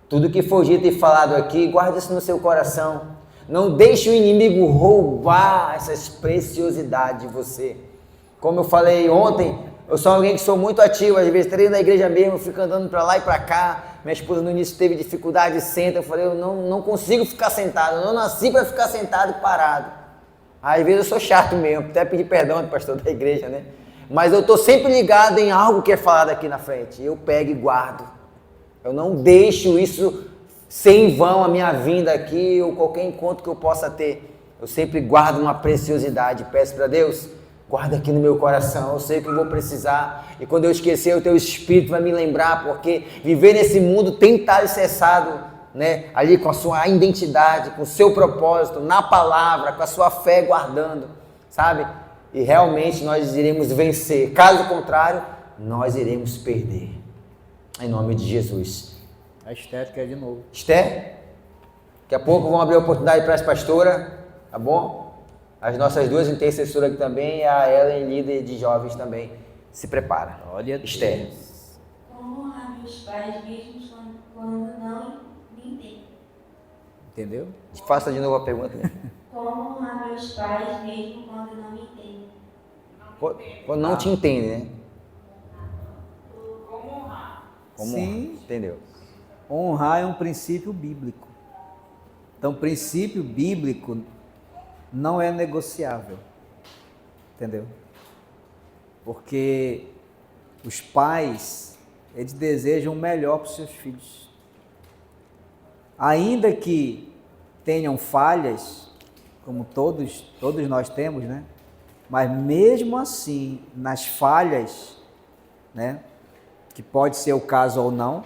tudo que for dito e falado aqui, guarde isso no seu coração. Não deixe o inimigo roubar essas preciosidades de você. Como eu falei ontem, eu sou alguém que sou muito ativo, às vezes treino na igreja mesmo, fico andando para lá e para cá. Minha esposa no início teve dificuldade, senta, eu falei, eu não consigo ficar sentado, eu não nasci para ficar sentado e parado. Às vezes eu sou chato mesmo, até pedir perdão ao pastor da igreja, né? Mas eu estou sempre ligado em algo que é falado aqui na frente. Eu pego e guardo. Eu não deixo isso ser em vão, a minha vinda aqui ou qualquer encontro que eu possa ter. Eu sempre guardo uma preciosidade. Peço para Deus, guarda aqui no meu coração. Eu sei que eu vou precisar. E quando eu esquecer, o teu Espírito vai me lembrar. Porque viver nesse mundo tem que estar alicerçado, né, ali com a sua identidade, com o seu propósito, na palavra, com a sua fé guardando, sabe? E realmente nós iremos vencer. Caso contrário, nós iremos perder. Em nome de Jesus. A Esther quer de novo. Esther, daqui a pouco vamos abrir a oportunidade para as pastoras, tá bom? As nossas duas intercessoras aqui também, e a Ellen, líder de jovens também. Se prepara. Olha, Esther. Como honrar meus pais mesmo quando não me entendem? entendeu? Faça de novo a pergunta. Né? Como honrar meus pais mesmo quando não me entendem? Quando não te entende, né? Como honrar? Como Sim. entendeu? Honrar é um princípio bíblico. Então, princípio bíblico não é negociável. Entendeu? Porque os pais, eles desejam o melhor para os seus filhos. Ainda que tenham falhas, como todos nós temos, né? Mas mesmo assim, nas falhas, né? Que pode ser o caso ou não,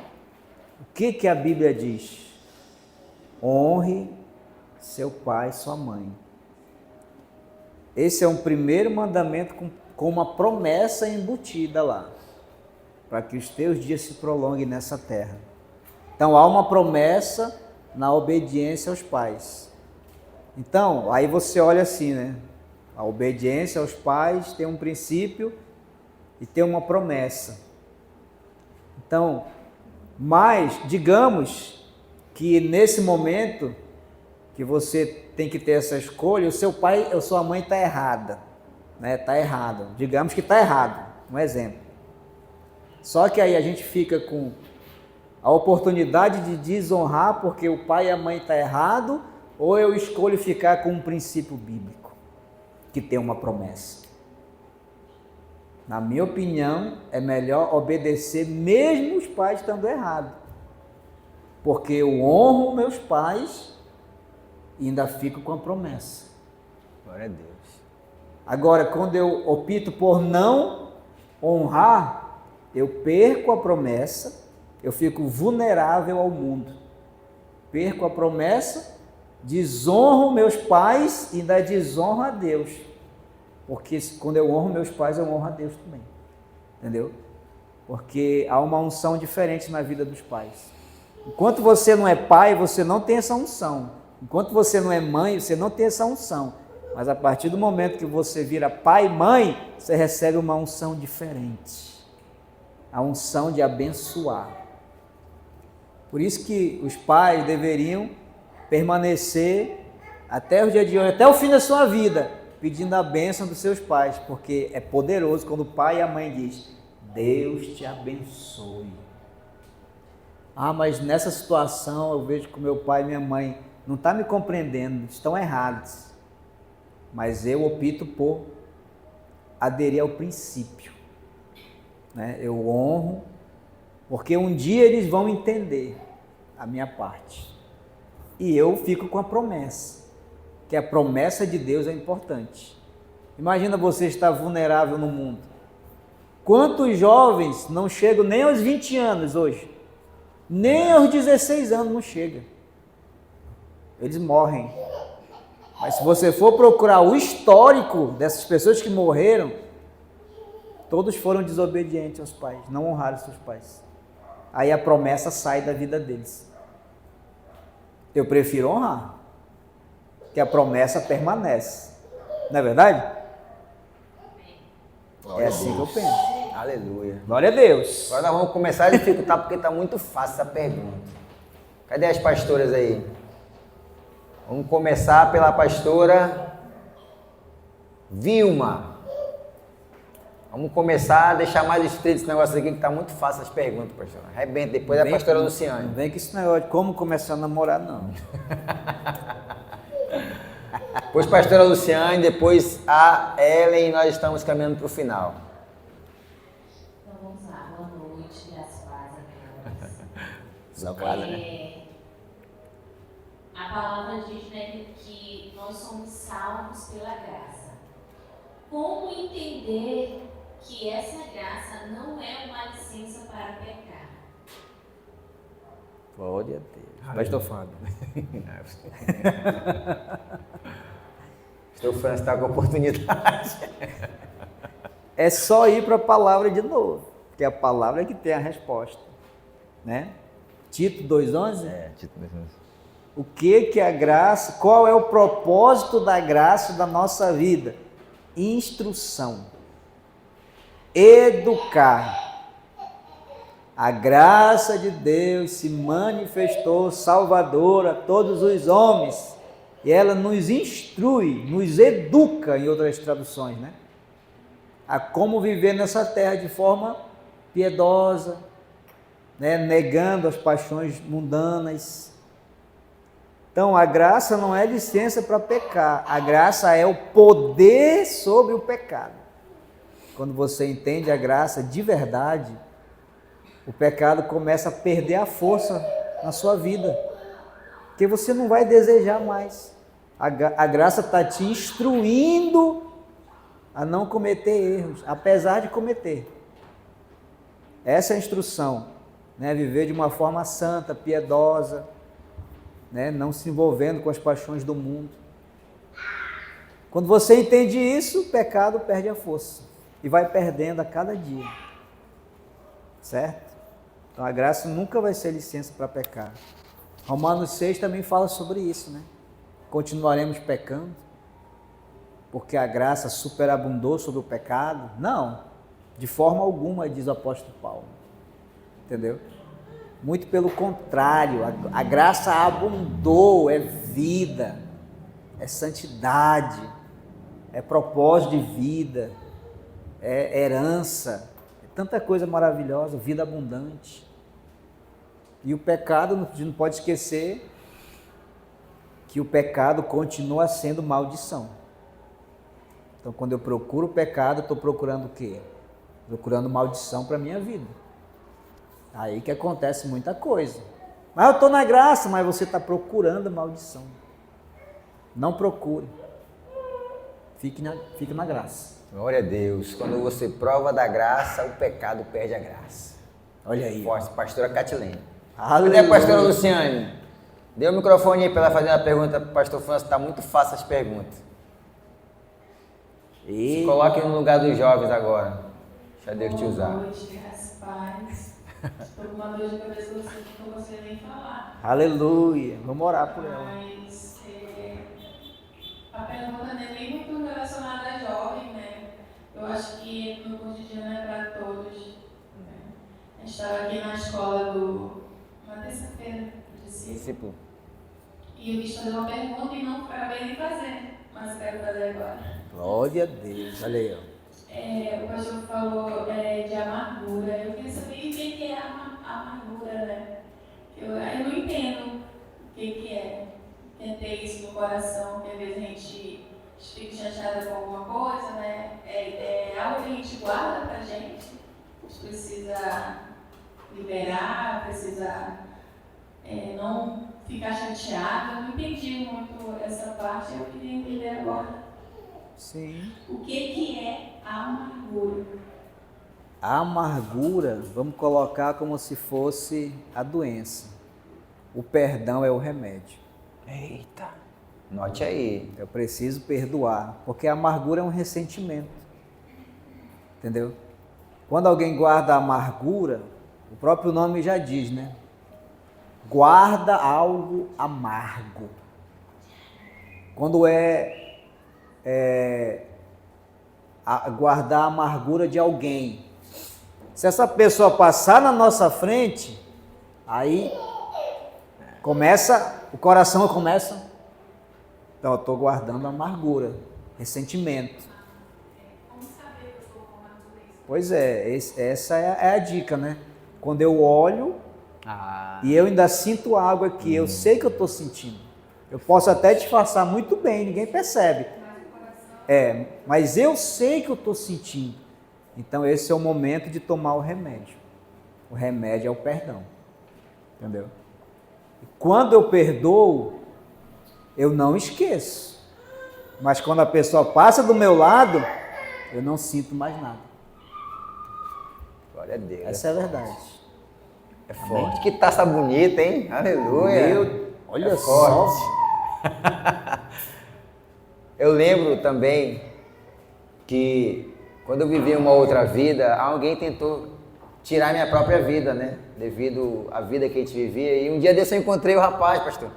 o que a Bíblia diz? Honre seu pai e sua mãe. Esse é um primeiro mandamento com uma promessa embutida lá, para que os teus dias se prolonguem nessa terra. Então há uma promessa na obediência aos pais. Então, aí você olha assim, né? A obediência aos pais tem um princípio e tem uma promessa. Então, mas digamos que nesse momento que você tem que ter essa escolha, o seu pai ou sua mãe está errada, né? Está errado. Digamos que está errado, um exemplo. Só que aí a gente fica com a oportunidade de desonrar porque o pai e a mãe estão errados, ou eu escolho ficar com um princípio bíblico que tem uma promessa. Na minha opinião, é melhor obedecer mesmo os pais estando errados, porque eu honro meus pais e ainda fico com a promessa. Glória a Deus. Agora, quando eu opto por não honrar, eu perco a promessa, eu fico vulnerável ao mundo. Perco a promessa, desonro meus pais e ainda desonro a Deus. Porque quando eu honro meus pais, eu honro a Deus também. Entendeu? Porque há uma unção diferente na vida dos pais. Enquanto você não é pai, você não tem essa unção. Enquanto você não é mãe, você não tem essa unção. Mas a partir do momento que você vira pai e mãe, você recebe uma unção diferente. a unção de abençoar. Por isso que os pais deveriam permanecer até o dia de hoje, até o fim da sua vida, pedindo a bênção dos seus pais, porque é poderoso quando o pai e a mãe diz: Deus te abençoe. Ah, mas nessa situação eu vejo que o meu pai e minha mãe não estão me compreendendo, estão errados. Mas eu opto por aderir ao princípio, né? Eu honro, porque um dia eles vão entender a minha parte. E eu fico com a promessa, que a promessa de Deus é importante. Imagina você estar vulnerável no mundo. Quantos jovens não chegam nem aos 20 anos hoje? Nem aos 16 anos não chega. Eles morrem. Mas se você for procurar o histórico dessas pessoas que morreram, todos foram desobedientes aos pais, não honraram seus pais. Aí a promessa sai da vida deles. Eu prefiro honrar, que a promessa permanece. Não é verdade? É assim que eu penso. Aleluia. Glória a Deus. Agora nós vamos começar a dificultar porque está muito fácil essa pergunta. Cadê as pastoras aí? Vamos começar pela pastora Vilma. Vamos começar a deixar mais estreito esse negócio aqui que está muito fácil as perguntas, pastora. Arrebenta, depois é a pastora Luciane. Não vem com esse negócio de como começar a namorar, não. Depois pastora Luciane, depois a Ellen e nós estamos caminhando para o final. Então vamos lá, boa noite, graças a Salvada, Deus. né? A palavra diz, né, que nós somos salvos pela graça. Como entender que essa graça não é uma licença para pecar? Glória a Deus. Pastor Fábio. Pastor Francis está com oportunidade. É só ir para a palavra de novo, porque a palavra é que tem a resposta, né? Tito 2,11? Tito 2,11. O que é a graça? Qual é o propósito da graça da nossa vida? Instrução. Educar. A graça de Deus se manifestou salvadora a todos os homens. E ela nos instrui, nos educa, em outras traduções, né? A como viver nessa terra de forma piedosa, né? Negando as paixões mundanas. Então, a graça não é licença para pecar, a graça é o poder sobre o pecado. Quando você entende a graça de verdade, o pecado começa a perder a força na sua vida, porque você não vai desejar mais. A graça está te instruindo a não cometer erros, apesar de cometer. Essa é a instrução, né? Viver de uma forma santa, piedosa, né? Não se envolvendo com as paixões do mundo. Quando você entende isso, o pecado perde a força e vai perdendo a cada dia, certo? Então a graça nunca vai ser licença para pecar. Romanos 6 também fala sobre isso, né? Continuaremos pecando porque a graça superabundou sobre o pecado? Não, de forma alguma, diz o apóstolo Paulo, entendeu? Muito pelo contrário, a graça abundou, é vida, é santidade, é propósito de vida, é herança, é tanta coisa maravilhosa, vida abundante. E o pecado, a gente não pode esquecer que o pecado continua sendo maldição. Então, quando eu procuro o pecado, estou procurando o quê? Procurando maldição para a minha vida. Aí que acontece muita coisa. Mas eu estou na graça, mas você está procurando maldição. Não procure. Fique na graça. Glória a Deus. Quando você prova da graça, o pecado perde a graça. Olha aí. Forte, pastora Catilene. Aleluia. Cadê a pastora Luciane? Dê o microfone aí para ela fazer uma pergunta para o pastor Francis. Está muito fácil as perguntas. Se coloque no lugar dos jovens agora. Deixa Deus te usar. Boa noite, graças a paz. Estou com uma dor de cabeça que eu não consigo nem falar. Aleluia. Vamos orar por ela. Mas a pergunta não é nem muito relacionada a jovem, né? Eu acho que no cotidiano é para todos. Né? discípulo. E eu quis fazer uma pergunta e não acabei nem fazendo, mas quero fazer agora. Glória a Deus. Olha aí, ó. O pastor falou de amargura. Eu queria saber o que é amargura, né? Eu não entendo o que é. Tentei isso no coração, que às vezes a gente fica chateada com alguma coisa, né? É algo que a gente guarda pra gente. A gente precisa liberar, precisa não ficar chateada. Eu não entendi muito essa parte, eu queria entender agora. Sim. O que é a amargura? A amargura, vamos colocar como se fosse a doença. O perdão é o remédio. Eita, note aí. Eu preciso perdoar, porque a amargura é um ressentimento. Entendeu? Quando alguém guarda a amargura, o próprio nome já diz, né? Guarda algo amargo. Quando guardar a amargura de alguém. Se essa pessoa passar na nossa frente, aí o coração começa. Então, eu estou guardando amargura, ressentimento. Como saber que eu estou com amargura? Pois essa é a dica, né? Quando eu olho e eu ainda sinto água aqui, eu sei que eu estou sentindo. Eu posso até disfarçar muito bem, ninguém percebe. Mas eu sei que eu estou sentindo. Então esse é o momento de tomar o remédio. O remédio é o perdão. Entendeu? E quando eu perdoo, eu não esqueço. Mas quando a pessoa passa do meu lado, eu não sinto mais nada. Glória a Deus. Essa é a verdade. É forte. Que taça bonita, hein? Aleluia. Olha só. Eu lembro também que quando eu vivi uma outra vida, alguém tentou tirar minha própria vida, né? Devido à vida que a gente vivia. E um dia desse eu encontrei o rapaz, pastor.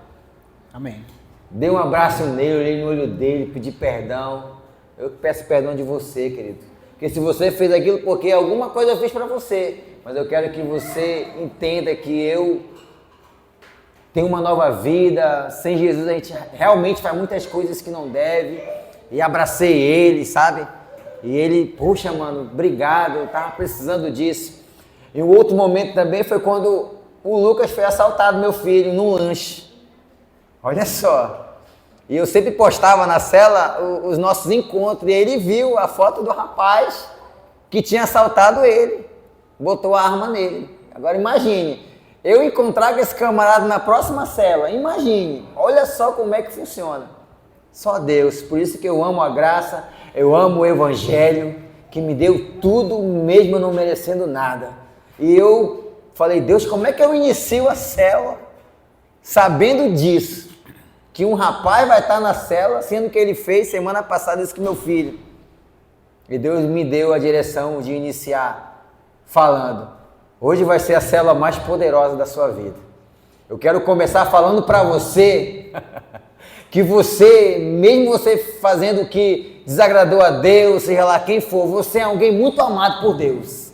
Amém. Dei um abraço nele, olhei no olho dele, pedi perdão. Eu peço perdão de você, querido. Porque se você fez aquilo, porque alguma coisa eu fiz para você. Mas eu quero que você entenda que eu tenho uma nova vida. Sem Jesus a gente realmente faz muitas coisas que não deve. E abracei ele, sabe? E ele, poxa, mano, obrigado, eu tava precisando disso. E um outro momento também foi quando o Lucas foi assaltado, meu filho, num lanche. Olha só. E eu sempre postava na cela os nossos encontros. E ele viu a foto do rapaz que tinha assaltado ele. Botou a arma nele. Agora imagine, eu encontrar com esse camarada na próxima cela. Imagine, olha só como é que funciona. Só Deus. Por isso que eu amo a graça, eu amo o Evangelho, que me deu tudo, mesmo não merecendo nada. E eu falei, Deus, como é que eu inicio a cela sabendo disso? Que um rapaz vai estar na cela, sendo que ele fez semana passada isso com meu filho. E Deus me deu a direção de iniciar falando. Hoje vai ser a cela mais poderosa da sua vida. Eu quero começar falando para você que você, mesmo você fazendo o que desagradou a Deus, seja lá quem for, você é alguém muito amado por Deus.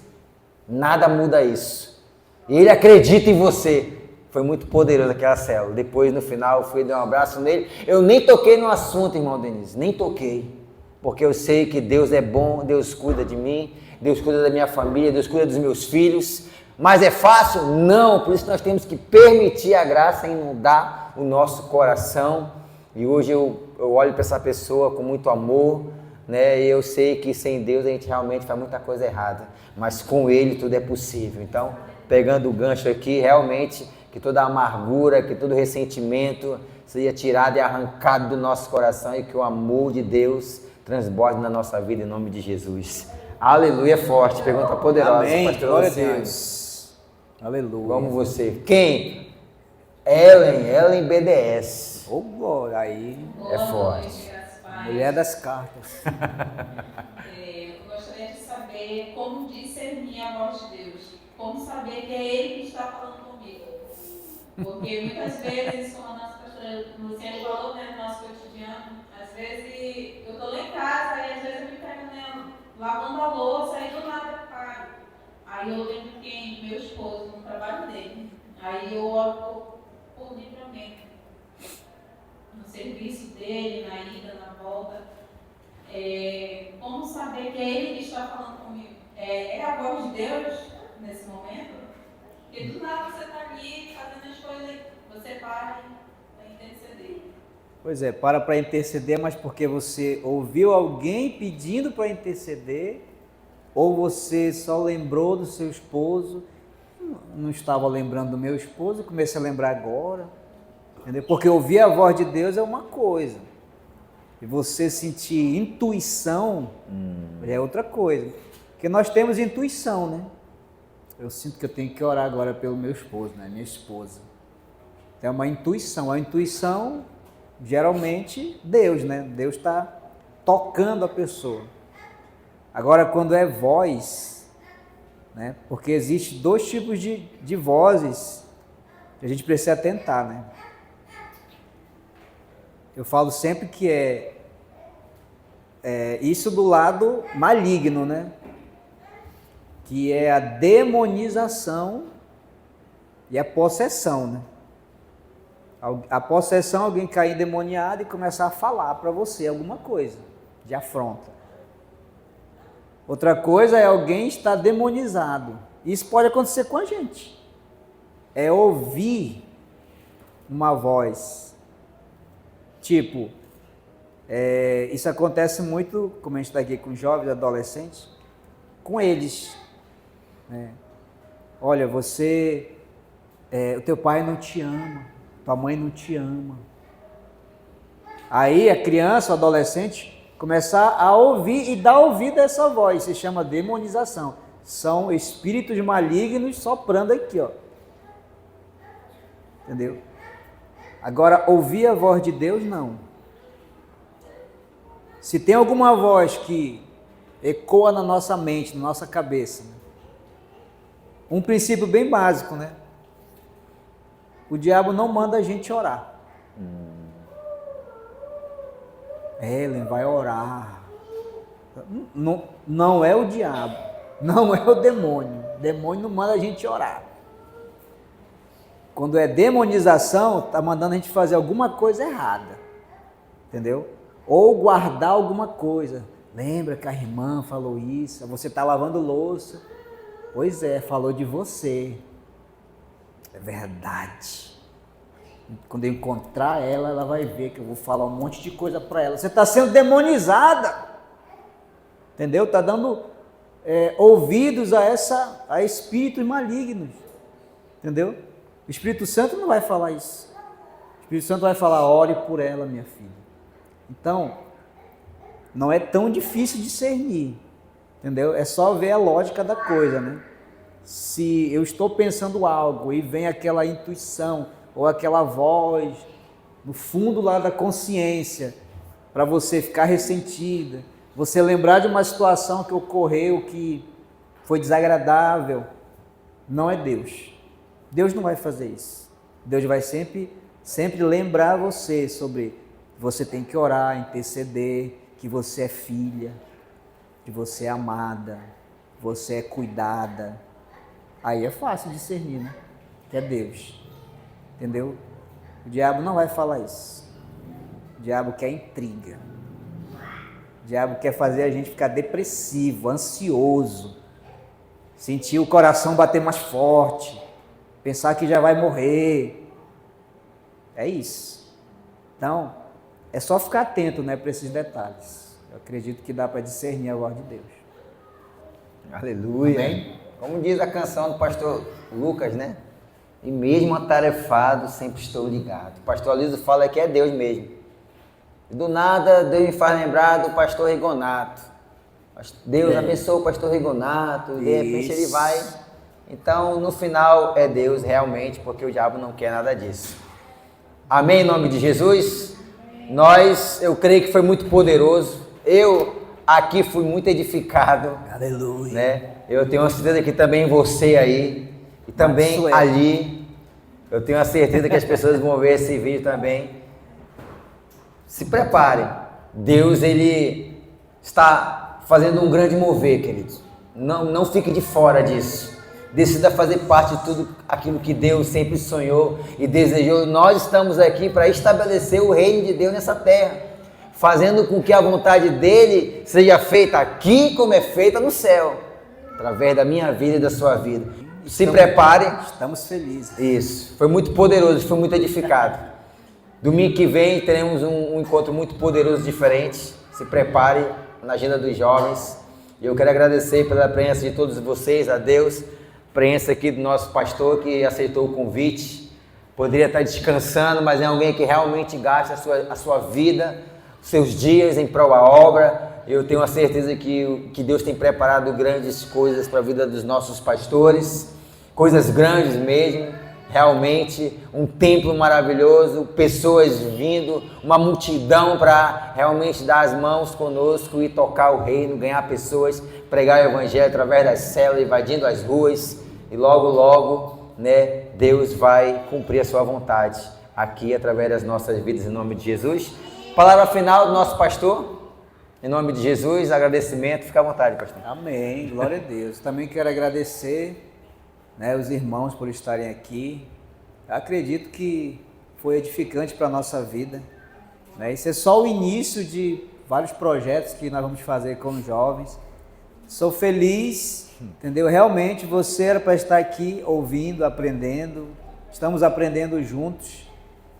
Nada muda isso. E Ele acredita em você. Foi muito poderoso aquela célula. Depois, no final, eu fui dar um abraço nele. Eu nem toquei no assunto, irmão Denise. Nem toquei. Porque eu sei que Deus é bom, Deus cuida de mim, Deus cuida da minha família, Deus cuida dos meus filhos. Mas é fácil? Não. Por isso nós temos que permitir a graça inundar o nosso coração. E hoje eu olho para essa pessoa com muito amor, né? E eu sei que sem Deus a gente realmente faz muita coisa errada. Mas com Ele tudo é possível. Então, pegando o gancho aqui, realmente, que toda amargura, que todo ressentimento seja tirado e arrancado do nosso coração e que o amor de Deus transborde na nossa vida em nome de Jesus. Aleluia, forte. Pergunta poderosa. Amém. Pastor Glória a Luciano. Deus. Aleluia. Como você? Quem? Ellen BDS. Ô, glória, aí. É forte. Boa noite, graças a Deus. Mulher das cartas. Eu gostaria de saber como discernir a voz de Deus. Como saber que é Ele que está falando comigo. Porque muitas vezes, como a nossa pastora Luciane falou, né, no nosso cotidiano, às vezes eu estou lá em casa e às vezes eu me pego, né, lavando a louça e do nada eu paro. Aí eu lembro quem? Meu esposo, no trabalho dele. Aí eu oro por mim pra mim. momento, no serviço dele, na ida, na volta, como saber que é ele que está falando comigo? É a voz de Deus nesse momento? Porque do nada você está ali fazendo as coisas, você para para interceder. Pois é, para interceder, mas porque você ouviu alguém pedindo para interceder, ou você só lembrou do seu esposo, não estava lembrando do meu esposo, comecei a lembrar agora, entendeu? Porque ouvir a voz de Deus é uma coisa, e você sentir intuição é outra coisa, porque nós temos intuição, né? Eu sinto que eu tenho que orar agora pelo meu esposo, né? Minha esposa. É uma intuição, a intuição geralmente Deus, né? Deus está tocando a pessoa. Agora, quando é voz, né? Porque existe dois tipos de vozes que a gente precisa atentar, né? Eu falo sempre que é isso do lado maligno, né? Que é a demonização e a possessão, né? A possessão, alguém cair endemoniado e começar a falar para você alguma coisa de afronta. Outra coisa é alguém estar demonizado. Isso pode acontecer com a gente. É ouvir uma voz. Tipo, isso acontece muito, como a gente está aqui com jovens, adolescentes, com eles. Né? Olha, o teu pai não te ama. Tua mãe não te ama. Aí a criança, o adolescente, começar a ouvir e dar ouvido a essa voz. Se chama demonização. São espíritos malignos soprando aqui, ó. Entendeu? Agora, ouvir a voz de Deus, não. Se tem alguma voz que ecoa na nossa mente, na nossa cabeça, né? Um princípio bem básico, né? O diabo não manda a gente orar. Ellen vai orar. Não é o diabo, não é o demônio. O demônio não manda a gente orar. Quando é demonização, está mandando a gente fazer alguma coisa errada. Entendeu? Ou guardar alguma coisa. Lembra que a irmã falou isso? Você está lavando louça. Pois é, falou de você. É verdade. Quando eu encontrar ela, ela vai ver que eu vou falar um monte de coisa para ela. Você está sendo demonizada. Entendeu? Está dando ouvidos a espíritos malignos. Entendeu? O Espírito Santo não vai falar isso. O Espírito Santo vai falar, ore por ela, minha filha. Então, não é tão difícil discernir. Entendeu? É só ver a lógica da coisa, né? Se eu estou pensando algo e vem aquela intuição ou aquela voz no fundo lá da consciência para você ficar ressentida, você lembrar de uma situação que ocorreu que foi desagradável, não é Deus. Deus não vai fazer isso. Deus vai sempre lembrar você sobre que você tem que orar, interceder, que você é filha, que você é amada, que você é cuidada. Aí é fácil discernir, né? Que é Deus. Entendeu? O diabo não vai falar isso. O diabo quer intriga. O diabo quer fazer a gente ficar depressivo, ansioso, sentir o coração bater mais forte, pensar que já vai morrer. É isso. Então, é só ficar atento, né, para esses detalhes. Eu acredito que dá para discernir a voz de Deus. Aleluia. Amém? Como diz a canção do pastor Lucas, né? E mesmo atarefado, sempre estou ligado. O pastor Aliso fala que é Deus mesmo. E do nada, Deus me faz lembrar do pastor Rigonato. Deus abençoa o pastor Rigonato, e de repente ele vai. Então, no final, é Deus realmente, porque o diabo não quer nada disso. Amém, em nome de Jesus? Eu creio que foi muito poderoso. Eu aqui fui muito edificado. Aleluia. Né? Eu tenho uma certeza que também você aí, e também ali, eu tenho a certeza que as pessoas vão ver esse vídeo também. Se preparem. Deus, ele está fazendo um grande mover, queridos. Não fique de fora disso. Decida fazer parte de tudo aquilo que Deus sempre sonhou e desejou. Nós estamos aqui para estabelecer o reino de Deus nessa terra, fazendo com que a vontade dele seja feita aqui como é feita no céu, através da minha vida e da sua vida. Se prepare. Estamos felizes. Isso. Foi muito poderoso, foi muito edificado. Domingo que vem teremos um encontro muito poderoso, diferente. Se prepare na agenda dos jovens. E eu quero agradecer pela presença de todos vocês, a Deus, presença aqui do nosso pastor que aceitou o convite. Poderia estar descansando, mas é alguém que realmente gasta a sua vida, seus dias em prol da obra. Eu tenho a certeza que Deus tem preparado grandes coisas para a vida dos nossos pastores, coisas grandes mesmo, realmente, um templo maravilhoso, pessoas vindo, uma multidão para realmente dar as mãos conosco e tocar o reino, ganhar pessoas, pregar o evangelho através das células, invadindo as ruas, e logo, logo, né, Deus vai cumprir a sua vontade aqui através das nossas vidas, em nome de Jesus. Palavra final do nosso pastor. Em nome de Jesus, agradecimento. Fica à vontade, pastor. Amém, glória a Deus. Também quero agradecer, né, os irmãos por estarem aqui. Eu acredito que foi edificante para a nossa vida, né? Isso é só o início de vários projetos que nós vamos fazer com os jovens. Sou feliz, entendeu? Realmente você era para estar aqui ouvindo, aprendendo. Estamos aprendendo juntos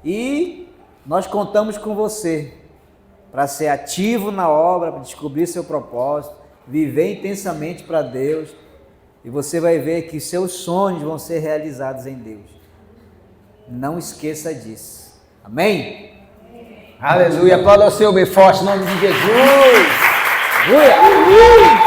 e nós contamos com você para ser ativo na obra, para descobrir seu propósito, viver intensamente para Deus, e você vai ver que seus sonhos vão ser realizados em Deus. Não esqueça disso. Amém? Aleluia. Aplauda o Senhor bem forte, em nome de Jesus. Aleluia.